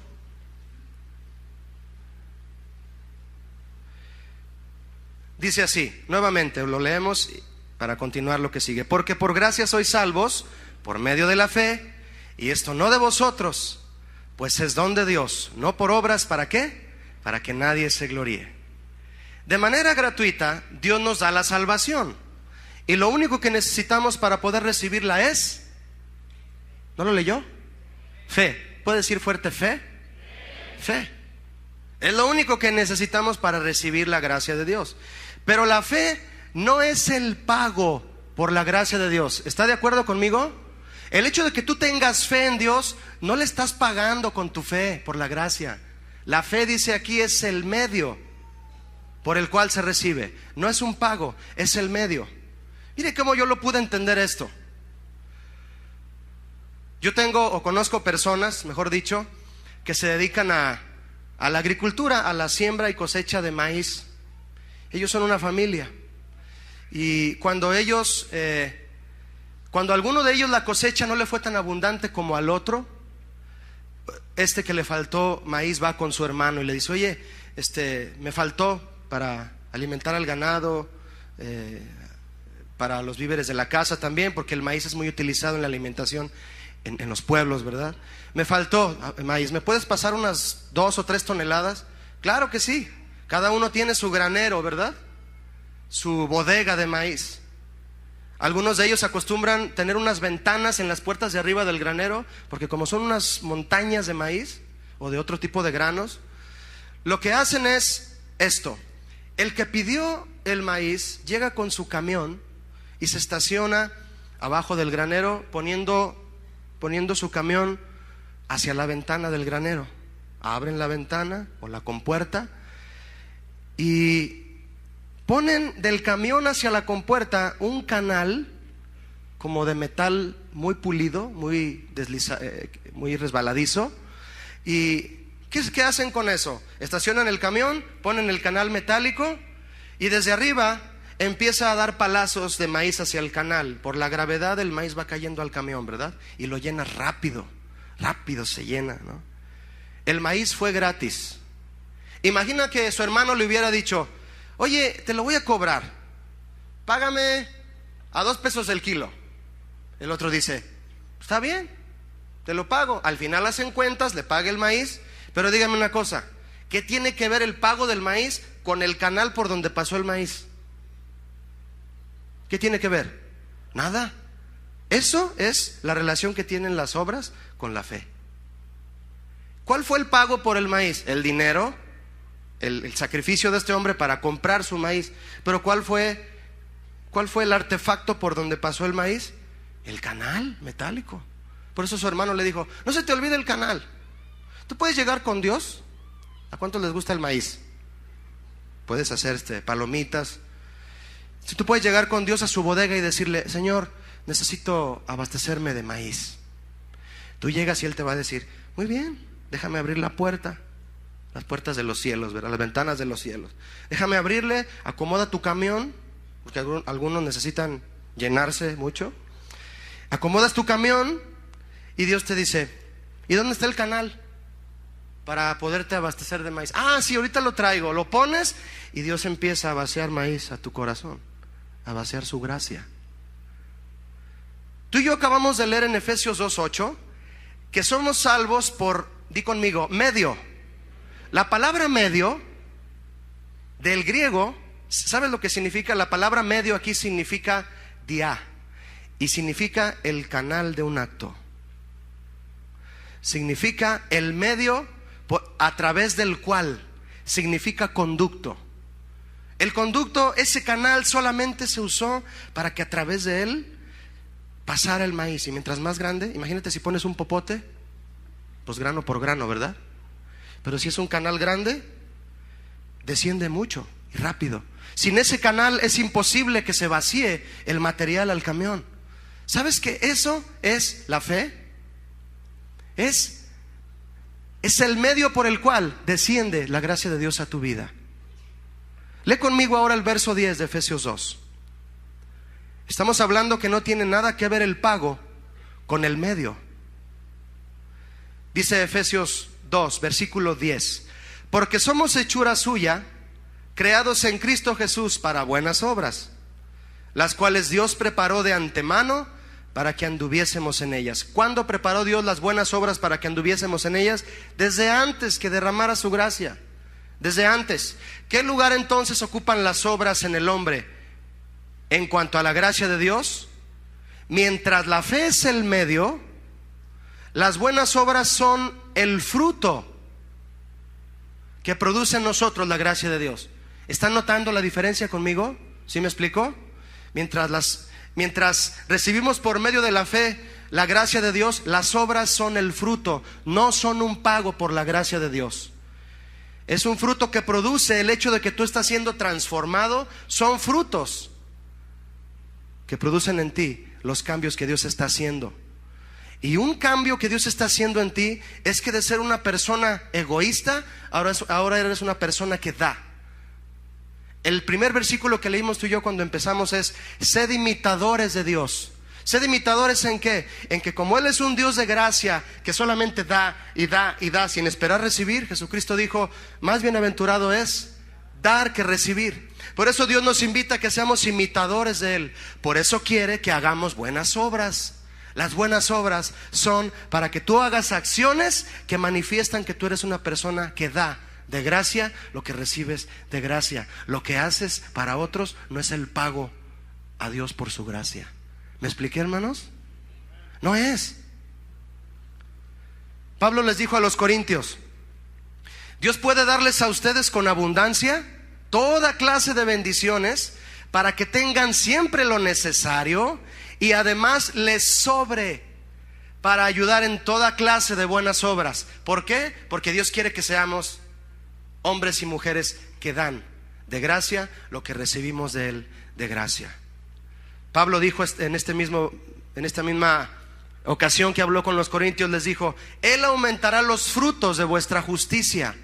Dice así, nuevamente lo leemos para continuar lo que sigue. Porque por gracia sois salvos por medio de la fe, y esto no de vosotros, pues es don de Dios, no por obras. ¿Para qué? Para que nadie se gloríe. De manera gratuita Dios nos da la salvación, y lo único que necesitamos para poder recibirla es, ¿no lo leyó? Fe. ¿Puede decir fuerte fe? Fe. Es lo único que necesitamos para recibir la gracia de Dios. Pero la fe no es el pago por la gracia de Dios. ¿Está de acuerdo conmigo? El hecho de que tú tengas fe en Dios, no le estás pagando con tu fe por la gracia. La fe, dice aquí, es el medio por el cual se recibe. No es un pago, es el medio. Mire cómo yo lo pude entender esto. Yo tengo o conozco personas, mejor dicho, que se dedican a la agricultura, a la siembra y cosecha de maíz. Ellos son una familia. Y cuando cuando a alguno de ellos la cosecha no le fue tan abundante como al otro, que le faltó maíz va con su hermano y le dice: oye, me faltó para alimentar al ganado, para los víveres de la casa también, porque el maíz es muy utilizado en la alimentación en los pueblos, ¿verdad? Me faltó maíz, ¿me puedes pasar unas 2 o 3 toneladas? Claro que sí, cada uno tiene su granero, ¿verdad? Su bodega de maíz. Algunos de ellos acostumbran tener unas ventanas en las puertas de arriba del granero, porque como son unas montañas de maíz o de otro tipo de granos, lo que hacen es esto: el que pidió el maíz llega con su camión y se estaciona abajo del granero, poniendo su camión hacia la ventana del granero. Abren la ventana o la compuerta y ponen del camión hacia la compuerta un canal como de metal muy pulido, muy resbaladizo. ¿Y qué hacen con eso? Estacionan el camión, ponen el canal metálico y desde arriba empieza a dar palazos de maíz hacia el canal. Por la gravedad el maíz va cayendo al camión, ¿verdad? Y lo llena rápido se llena, ¿no? el maíz fue gratis. Imagina que su hermano le hubiera dicho: oye, te lo voy a cobrar, págame a 2 pesos el kilo. El otro dice: está bien, te lo pago. Al final hacen cuentas, le paga el maíz. Pero dígame una cosa, ¿qué tiene que ver el pago del maíz con el canal por donde pasó el maíz? ¿Qué tiene que ver? Nada. Eso es la relación que tienen las obras con la fe. ¿Cuál fue el pago por el maíz? El dinero, el sacrificio de este hombre para comprar su maíz. Pero ¿cuál fue el artefacto por donde pasó el maíz? El canal metálico. Por eso su hermano le dijo: no se te olvide el canal. Tú puedes llegar con Dios. ¿A cuántos les gusta el maíz? Puedes hacer palomitas. Si tú puedes llegar con Dios a su bodega y decirle: Señor, necesito abastecerme de maíz. Tú llegas y Él te va a decir: muy bien, déjame abrir la puerta. Las puertas de los cielos, ¿verdad? Las ventanas de los cielos. Déjame abrirle, acomoda tu camión, porque algunos necesitan llenarse mucho. Acomodas tu camión y Dios te dice: ¿y dónde está el canal para poderte abastecer de maíz? Ah, sí, ahorita lo traigo. Lo pones y Dios empieza a vaciar maíz a tu corazón, a vaciar su gracia. Tú y yo acabamos de leer en Efesios 2:8 que somos salvos por, di conmigo, medio. La palabra medio del griego, ¿sabes lo que significa? La palabra medio aquí significa dia y significa el canal de un acto. Significa el medio a través del cual, significa conducto. El conducto, ese canal solamente se usó para que a través de él pasara el maíz. Y mientras más grande, imagínate si pones un popote, pues grano por grano, ¿verdad? Pero si es un canal grande, desciende mucho y rápido. Sin ese canal es imposible que se vacíe el material al camión. ¿Sabes que eso es la fe? Es el medio por el cual desciende la gracia de Dios a tu vida. Lee conmigo ahora el verso 10 de Efesios 2. Estamos hablando que no tiene nada que ver el pago con el medio. Dice Efesios 2, versículo 10: porque somos hechura suya, creados en Cristo Jesús para buenas obras, las cuales Dios preparó de antemano para que anduviésemos en ellas. ¿Cuándo preparó Dios las buenas obras para que anduviésemos en ellas? Desde antes que derramara su gracia. Desde antes. ¿Qué lugar entonces ocupan las obras en el hombre en cuanto a la gracia de Dios? Mientras la fe es el medio, las buenas obras son el fruto que produce en nosotros la gracia de Dios. ¿Están notando la diferencia conmigo? ¿Sí me explico? Mientras recibimos por medio de la fe la gracia de Dios, las obras son el fruto, no son un pago por la gracia de Dios. Es un fruto que produce el hecho de que tú estás siendo transformado. Son frutos que producen en ti los cambios que Dios está haciendo. Y un cambio que Dios está haciendo en ti es que de ser una persona egoísta, ahora eres una persona que da. El primer versículo que leímos tú y yo cuando empezamos es: sed imitadores de Dios. ¿Sed imitadores en qué? En que como Él es un Dios de gracia que solamente da y da y da sin esperar recibir, Jesucristo dijo: más bienaventurado es dar que recibir. Por eso Dios nos invita a que seamos imitadores de Él. Por eso quiere que hagamos buenas obras. Las buenas obras son para que tú hagas acciones que manifiestan que tú eres una persona que da de gracia lo que recibes de gracia. Lo que haces para otros no es el pago a Dios por su gracia. ¿Me expliqué, hermanos? No es. Pablo les dijo a los corintios: Dios puede darles a ustedes con abundancia toda clase de bendiciones para que tengan siempre lo necesario y además les sobre para ayudar en toda clase de buenas obras. ¿Por qué? Porque Dios quiere que seamos hombres y mujeres que dan de gracia lo que recibimos de Él de gracia. Pablo dijo en esta misma ocasión que habló con los corintios, les dijo: Él aumentará los frutos de vuestra justicia.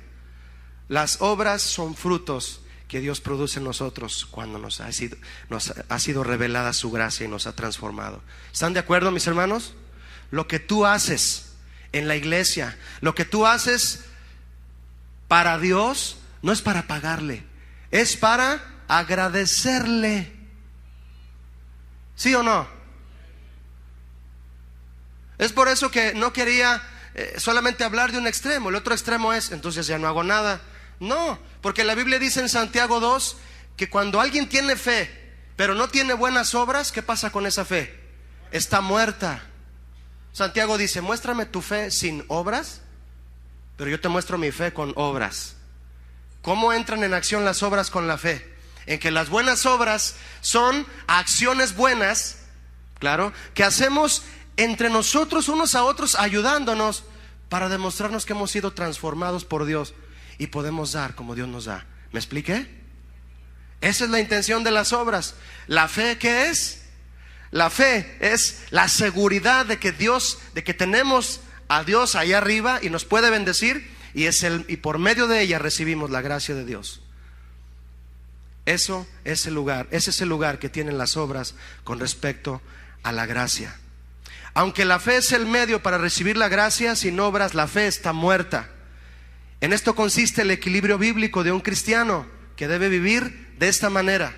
Las obras son frutos que Dios produce en nosotros cuando nos ha sido revelada su gracia y nos ha transformado. ¿Están de acuerdo, mis hermanos? Lo que tú haces en la iglesia, lo que tú haces para Dios no es para pagarle, es para agradecerle. ¿Sí o no? Es por eso que no quería solamente hablar de un extremo. El otro extremo es, entonces ya no hago nada. No, porque la Biblia dice en Santiago 2 que cuando alguien tiene fe pero no tiene buenas obras, ¿qué pasa con esa fe? Está muerta. Santiago dice, muéstrame tu fe sin obras, pero yo te muestro mi fe con obras. ¿Cómo entran en acción las obras con la fe? En que las buenas obras son acciones buenas, claro, que hacemos entre nosotros unos a otros, ayudándonos para demostrarnos que hemos sido transformados por Dios y podemos dar como Dios nos da. ¿Me expliqué? Esa es la intención de las obras. ¿La fe qué es? La fe es la seguridad de que Dios, de que tenemos a Dios allá arriba y nos puede bendecir, y por medio de ella recibimos la gracia de Dios. Eso es el lugar, ese es el lugar que tienen las obras con respecto a la gracia. Aunque la fe es el medio para recibir la gracia, sin obras la fe está muerta. En esto consiste el equilibrio bíblico de un cristiano que debe vivir de esta manera,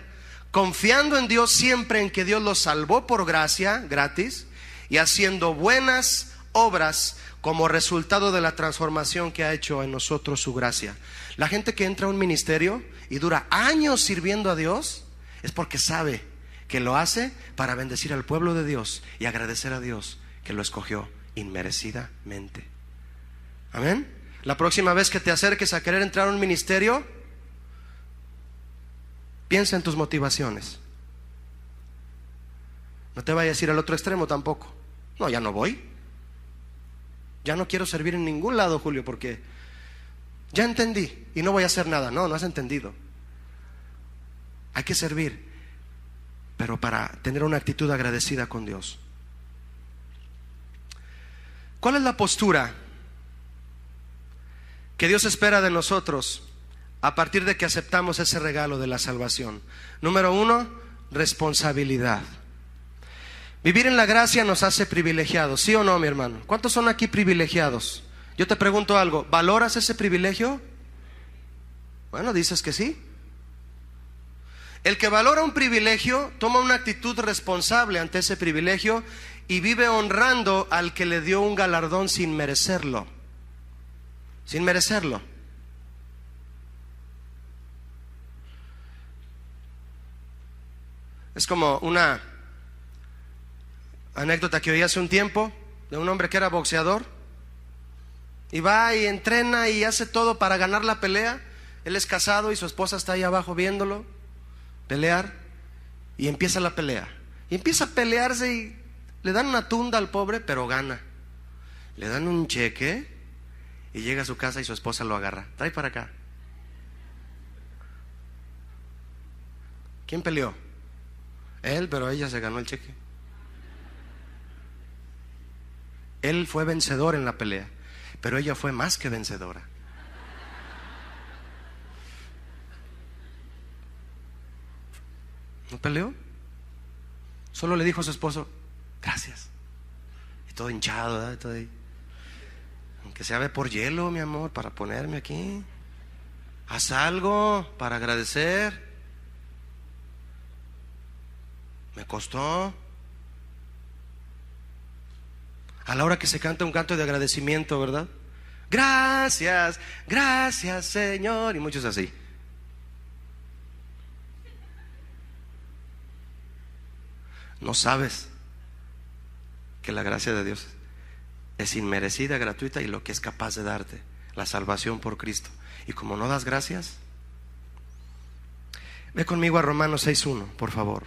confiando en Dios siempre en que Dios los salvó por gracia, gratis, y haciendo buenas obras como resultado de la transformación que ha hecho en nosotros su gracia. La gente que entra a un ministerio y dura años sirviendo a Dios es porque sabe que lo hace para bendecir al pueblo de Dios y agradecer a Dios que lo escogió inmerecidamente. Amén. La próxima vez que te acerques a querer entrar a un ministerio, piensa en tus motivaciones. No te vayas a ir al otro extremo tampoco. No, ya no voy. Ya no quiero servir en ningún lado, Julio, porque ya entendí y no voy a hacer nada. No, no has entendido. Hay que servir, pero para tener una actitud agradecida con Dios. ¿Cuál es la postura que Dios espera de nosotros a partir de que aceptamos ese regalo de la salvación? Número 1, responsabilidad. Vivir en la gracia nos hace privilegiados, ¿sí o no, mi hermano? ¿Cuántos son aquí privilegiados? Yo te pregunto algo, ¿valoras ese privilegio? Bueno, dices que sí. El que valora un privilegio toma una actitud responsable ante ese privilegio y vive honrando al que le dio un galardón sin merecerlo. Sin merecerlo. Es como una anécdota que oí hace un tiempo de un hombre que era boxeador y va y entrena y hace todo para ganar la pelea. Él es casado y su esposa está ahí abajo viéndolo pelear, y empieza la pelea y empieza a pelearse y le dan una tunda al pobre, pero gana. Le dan un cheque y llega a su casa y su esposa lo agarra. Trae para acá. ¿Quién peleó? Él, pero ella se ganó el cheque. Él fue vencedor en la pelea, pero ella fue más que vencedora. ¿No peleó? Solo le dijo a su esposo, gracias. Y todo hinchado, ¿verdad? Todo ahí. Aunque sea ve por hielo, mi amor, para ponerme aquí. Haz algo para agradecer. Me costó. A la hora que se canta un canto de agradecimiento, ¿verdad? Gracias, gracias, Señor. Y muchos así. No sabes que la gracia de Dios es inmerecida, gratuita, y lo que es capaz de darte, la salvación por Cristo. Y como no das gracias, ve conmigo a Romanos 6:1, por favor.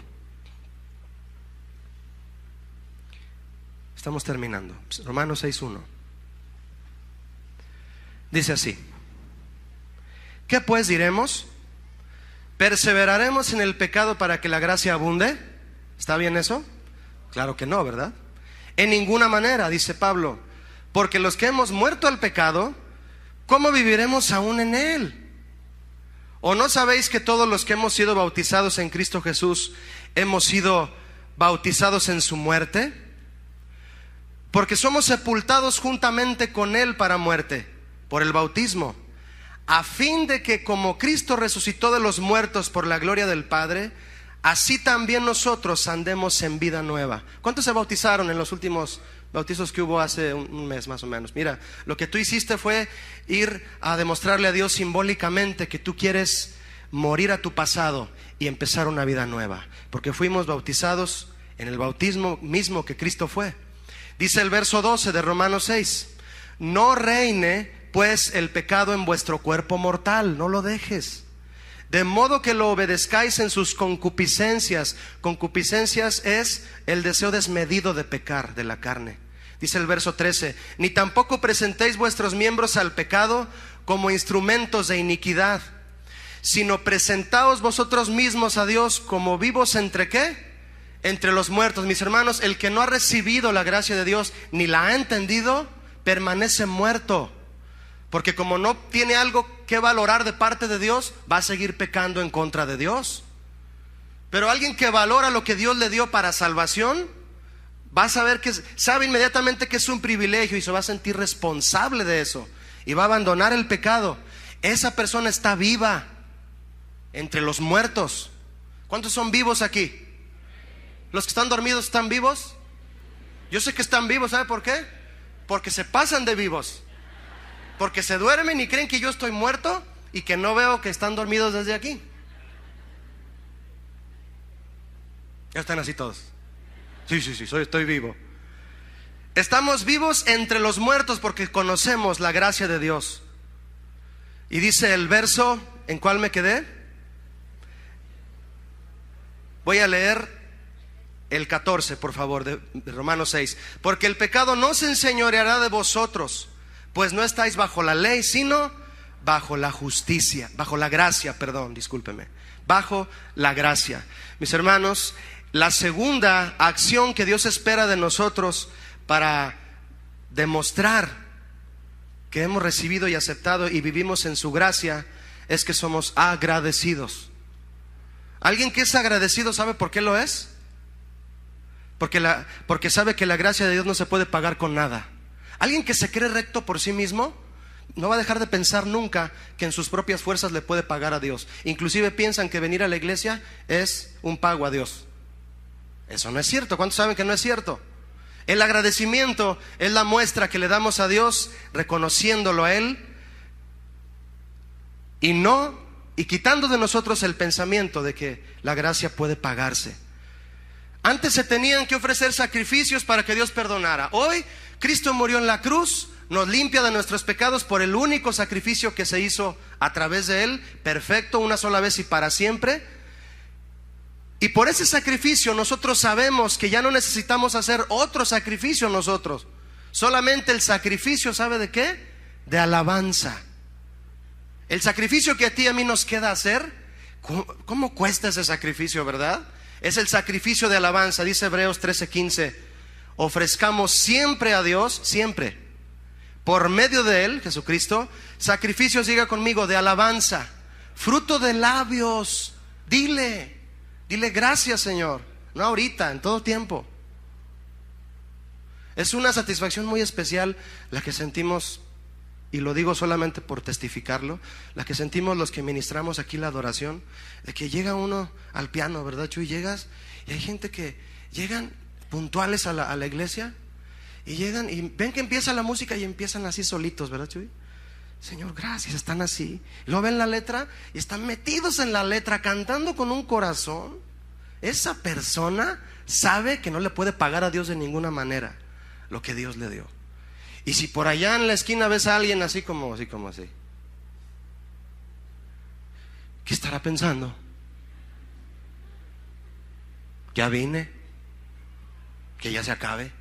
Estamos terminando. Romanos 6:1. Dice así: ¿qué pues diremos? ¿Perseveraremos en el pecado para que la gracia abunde? ¿Está bien eso? Claro que no, ¿verdad? En ninguna manera, dice Pablo, porque los que hemos muerto al pecado, ¿cómo viviremos aún en él? ¿O no sabéis que todos los que hemos sido bautizados en Cristo Jesús hemos sido bautizados en su muerte? Porque somos sepultados juntamente con él para muerte, por el bautismo, a fin de que como Cristo resucitó de los muertos por la gloria del Padre, así también nosotros andemos en vida nueva. ¿Cuántos se bautizaron en los últimos bautizos que hubo hace un mes más o menos? Mira, lo que tú hiciste fue ir a demostrarle a Dios simbólicamente que tú quieres morir a tu pasado y empezar una vida nueva, porque fuimos bautizados en el bautismo mismo que Cristo fue. Dice el verso 12 de Romanos 6: no reine pues el pecado en vuestro cuerpo mortal, no lo dejes, de modo que lo obedezcáis en sus concupiscencias. Concupiscencias es el deseo desmedido de pecar de la carne. Dice el verso 13: ni tampoco presentéis vuestros miembros al pecado como instrumentos de iniquidad, sino presentaos vosotros mismos a Dios como vivos ¿entre qué? Entre los muertos. Mis hermanos, el que no ha recibido la gracia de Dios ni la ha entendido, permanece muerto, porque como no tiene algo que valorar de parte de Dios, va a seguir pecando en contra de Dios. Pero alguien que valora lo que Dios le dio para salvación, va a saber que sabe inmediatamente que es un privilegio y se va a sentir responsable de eso y va a abandonar el pecado. Esa persona está viva entre los muertos. ¿Cuántos son vivos aquí? ¿Los que están dormidos están vivos? Yo sé que están vivos, ¿sabe por qué? Porque se pasan de vivos, porque se duermen y creen que yo estoy muerto y que no veo que están dormidos desde aquí. Ya están así todos. Sí, estoy vivo. Estamos vivos entre los muertos porque conocemos la gracia de Dios. Y dice el verso, ¿en cuál me quedé? Voy a leer el 14, por favor, de Romanos 6. Porque el pecado no se enseñoreará de vosotros, pues no estáis bajo la ley, sino bajo la justicia, bajo la gracia, perdón, discúlpeme, bajo la gracia. Mis hermanos, la segunda acción que Dios espera de nosotros para demostrar que hemos recibido y aceptado y vivimos en su gracia es que somos agradecidos. Alguien que es agradecido, ¿sabe por qué lo es? Porque sabe que la gracia de Dios no se puede pagar con nada. Alguien que se cree recto por sí mismo no va a dejar de pensar nunca que en sus propias fuerzas le puede pagar a Dios. Inclusive piensan que venir a la iglesia es un pago a Dios. Eso no es cierto. ¿Cuántos saben que no es cierto? El agradecimiento es la muestra que le damos a Dios, reconociéndolo a Él y quitando de nosotros el pensamiento de que la gracia puede pagarse. Antes se tenían que ofrecer sacrificios para que Dios perdonara. Hoy Cristo murió en la cruz, nos limpia de nuestros pecados por el único sacrificio que se hizo a través de Él, perfecto, una sola vez y para siempre. Y por ese sacrificio nosotros sabemos que ya no necesitamos hacer otro sacrificio nosotros. Solamente el sacrificio, ¿sabe de qué? De alabanza. El sacrificio que a ti y a mí nos queda hacer, ¿cómo cuesta ese sacrificio, verdad? Es el sacrificio de alabanza. Dice Hebreos 13:15: ofrezcamos siempre a Dios, siempre, por medio de Él, Jesucristo, sacrificios, diga conmigo, de alabanza, fruto de labios. Dile gracias, Señor. No ahorita, en todo tiempo. Es una satisfacción muy especial la que sentimos, y lo digo solamente por testificarlo, la que sentimos los que ministramos aquí la adoración, de que llega uno al piano, ¿verdad, Chuy? Llegas y hay gente que llegan puntuales a la iglesia y llegan y ven que empieza la música y empiezan así solitos, ¿verdad, Chuy? Señor, gracias, están así. Y luego ven la letra y están metidos en la letra, cantando con un corazón. Esa persona sabe que no le puede pagar a Dios de ninguna manera lo que Dios le dio. Y si por allá en la esquina ves a alguien así, ¿qué estará pensando? Ya vine, que ya se acabe.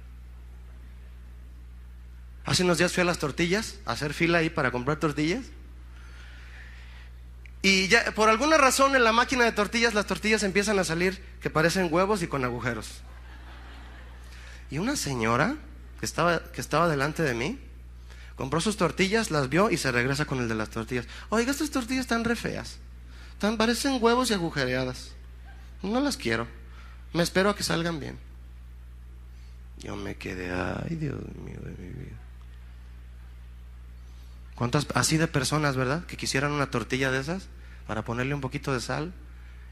Hace unos días fui a las tortillas, a hacer fila ahí para comprar tortillas. Y ya, por alguna razón en la máquina de tortillas, las tortillas empiezan a salir que parecen huevos y con agujeros. Y una señora que estaba delante de mí, compró sus tortillas, las vio y se regresa con el de las tortillas. Oiga, estas tortillas están re feas, parecen huevos y agujereadas, no las quiero, me espero a que salgan bien. Yo me quedé, ay Dios mío de mi vida. ¿Cuántas así de personas, verdad? Que quisieran una tortilla de esas para ponerle un poquito de sal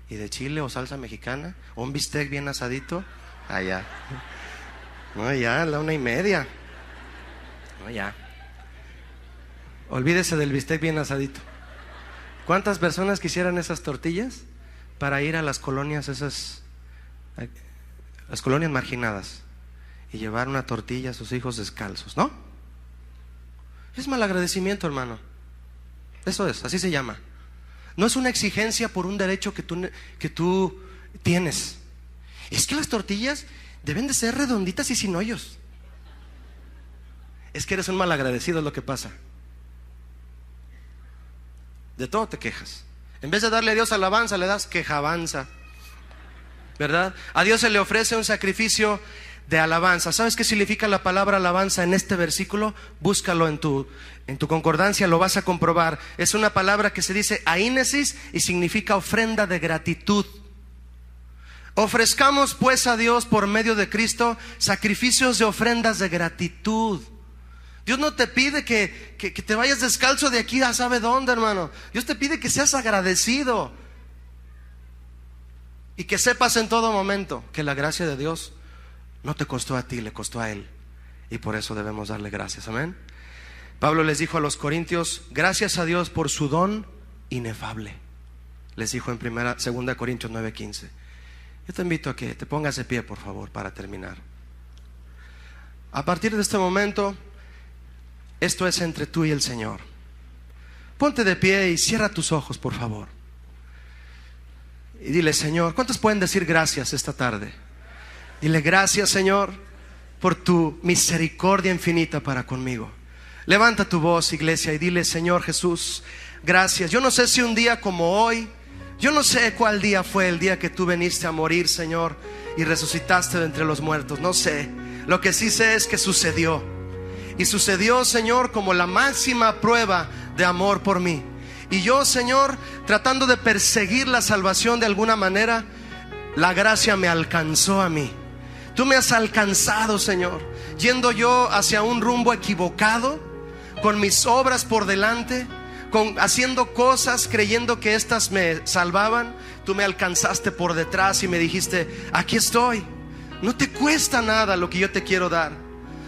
y de chile o salsa mexicana o un bistec bien asadito. Allá. No, ya, a la 1:30. No, ya. Olvídese del bistec bien asadito. ¿Cuántas personas quisieran esas tortillas para ir a las colonias esas, las colonias marginadas, y llevar una tortilla a sus hijos descalzos, ¿no? Es malagradecimiento, hermano. Eso es, así se llama. No es una exigencia por un derecho que tú tienes. Es que las tortillas deben de ser redonditas y sin hoyos. Es que eres un malagradecido, es lo que pasa. De todo te quejas. En vez de darle a Dios alabanza, le das quejabanza, ¿verdad? A Dios se le ofrece un sacrificio de alabanza. ¿Sabes qué significa la palabra alabanza en este versículo? Búscalo en tu concordancia, lo vas a comprobar. Es una palabra que se dice aínesis y significa ofrenda de gratitud. Ofrezcamos pues a Dios por medio de Cristo sacrificios de ofrendas de gratitud. Dios no te pide que te vayas descalzo de aquí a sabe dónde, hermano. Dios te pide que seas agradecido y que sepas en todo momento que la gracia de Dios no te costó a ti, le costó a Él, y por eso debemos darle gracias. Amén. Pablo les dijo a los corintios: gracias a Dios por su don inefable. Les dijo en 2 Corintios 9:15. Yo te invito a que te pongas de pie, por favor, para terminar. A partir de este momento, esto es entre tú y el Señor. Ponte de pie y cierra tus ojos, por favor. Y dile: Señor, ¿cuántos pueden decir gracias esta tarde? Dile: gracias, Señor, por tu misericordia infinita para conmigo. Levanta tu voz, iglesia, y dile: Señor Jesús, gracias. Yo no sé si un día como hoy, yo no sé cuál día fue el día que tú viniste a morir, Señor, y resucitaste de entre los muertos. No sé. Lo que sí sé es que sucedió. Y sucedió, Señor, como la máxima prueba de amor por mí. Y yo, Señor, tratando de perseguir la salvación de alguna manera, la gracia me alcanzó a mí. Tú me has alcanzado, Señor, yendo yo hacia un rumbo equivocado, con mis obras por delante, haciendo cosas creyendo que estas me salvaban. Tú me alcanzaste por detrás y me dijiste: aquí estoy. No te cuesta nada lo que yo te quiero dar.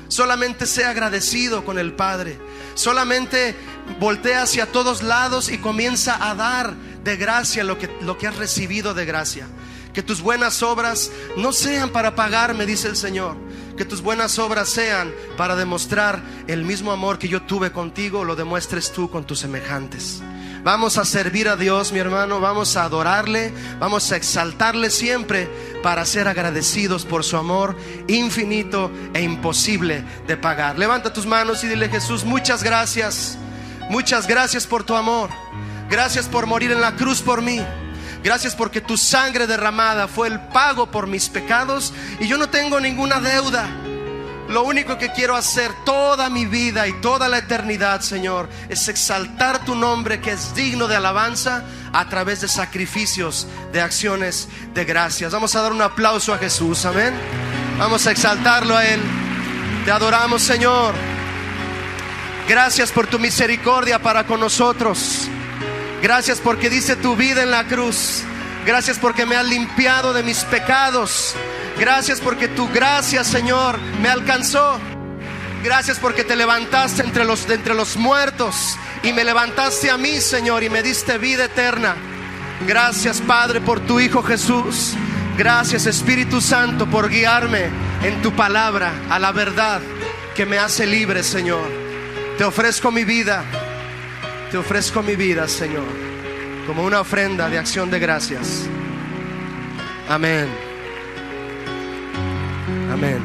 Solamente sé agradecido con el Padre. Solamente voltea hacia todos lados y comienza a dar de gracia lo que has recibido de gracia. Que tus buenas obras no sean para pagarme, dice el Señor. Que tus buenas obras sean para demostrar el mismo amor que yo tuve contigo, lo demuestres tú con tus semejantes. Vamos a servir a Dios, mi hermano. Vamos a adorarle, vamos a exaltarle siempre, para ser agradecidos por su amor infinito e imposible de pagar. Levanta tus manos y dile: Jesús, muchas gracias. Muchas gracias por tu amor. Gracias por morir en la cruz por mí. Gracias porque tu sangre derramada fue el pago por mis pecados, y yo no tengo ninguna deuda. Lo único que quiero hacer toda mi vida y toda la eternidad, Señor, es exaltar tu nombre, que es digno de alabanza, a través de sacrificios, de acciones de gracias. Vamos a dar un aplauso a Jesús, amén. Vamos a exaltarlo a Él. Te adoramos, Señor. Gracias por tu misericordia para con nosotros. Gracias porque diste tu vida en la cruz. Gracias porque me has limpiado de mis pecados. Gracias porque tu gracia, Señor, me alcanzó. Gracias porque te levantaste de entre los muertos y me levantaste a mí, Señor, y me diste vida eterna. Gracias, Padre, por tu Hijo Jesús. Gracias, Espíritu Santo, por guiarme en tu palabra a la verdad que me hace libre, Señor. Te ofrezco mi vida. Te ofrezco mi vida, Señor, como una ofrenda de acción de gracias. Amén. Amén.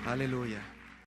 Aleluya.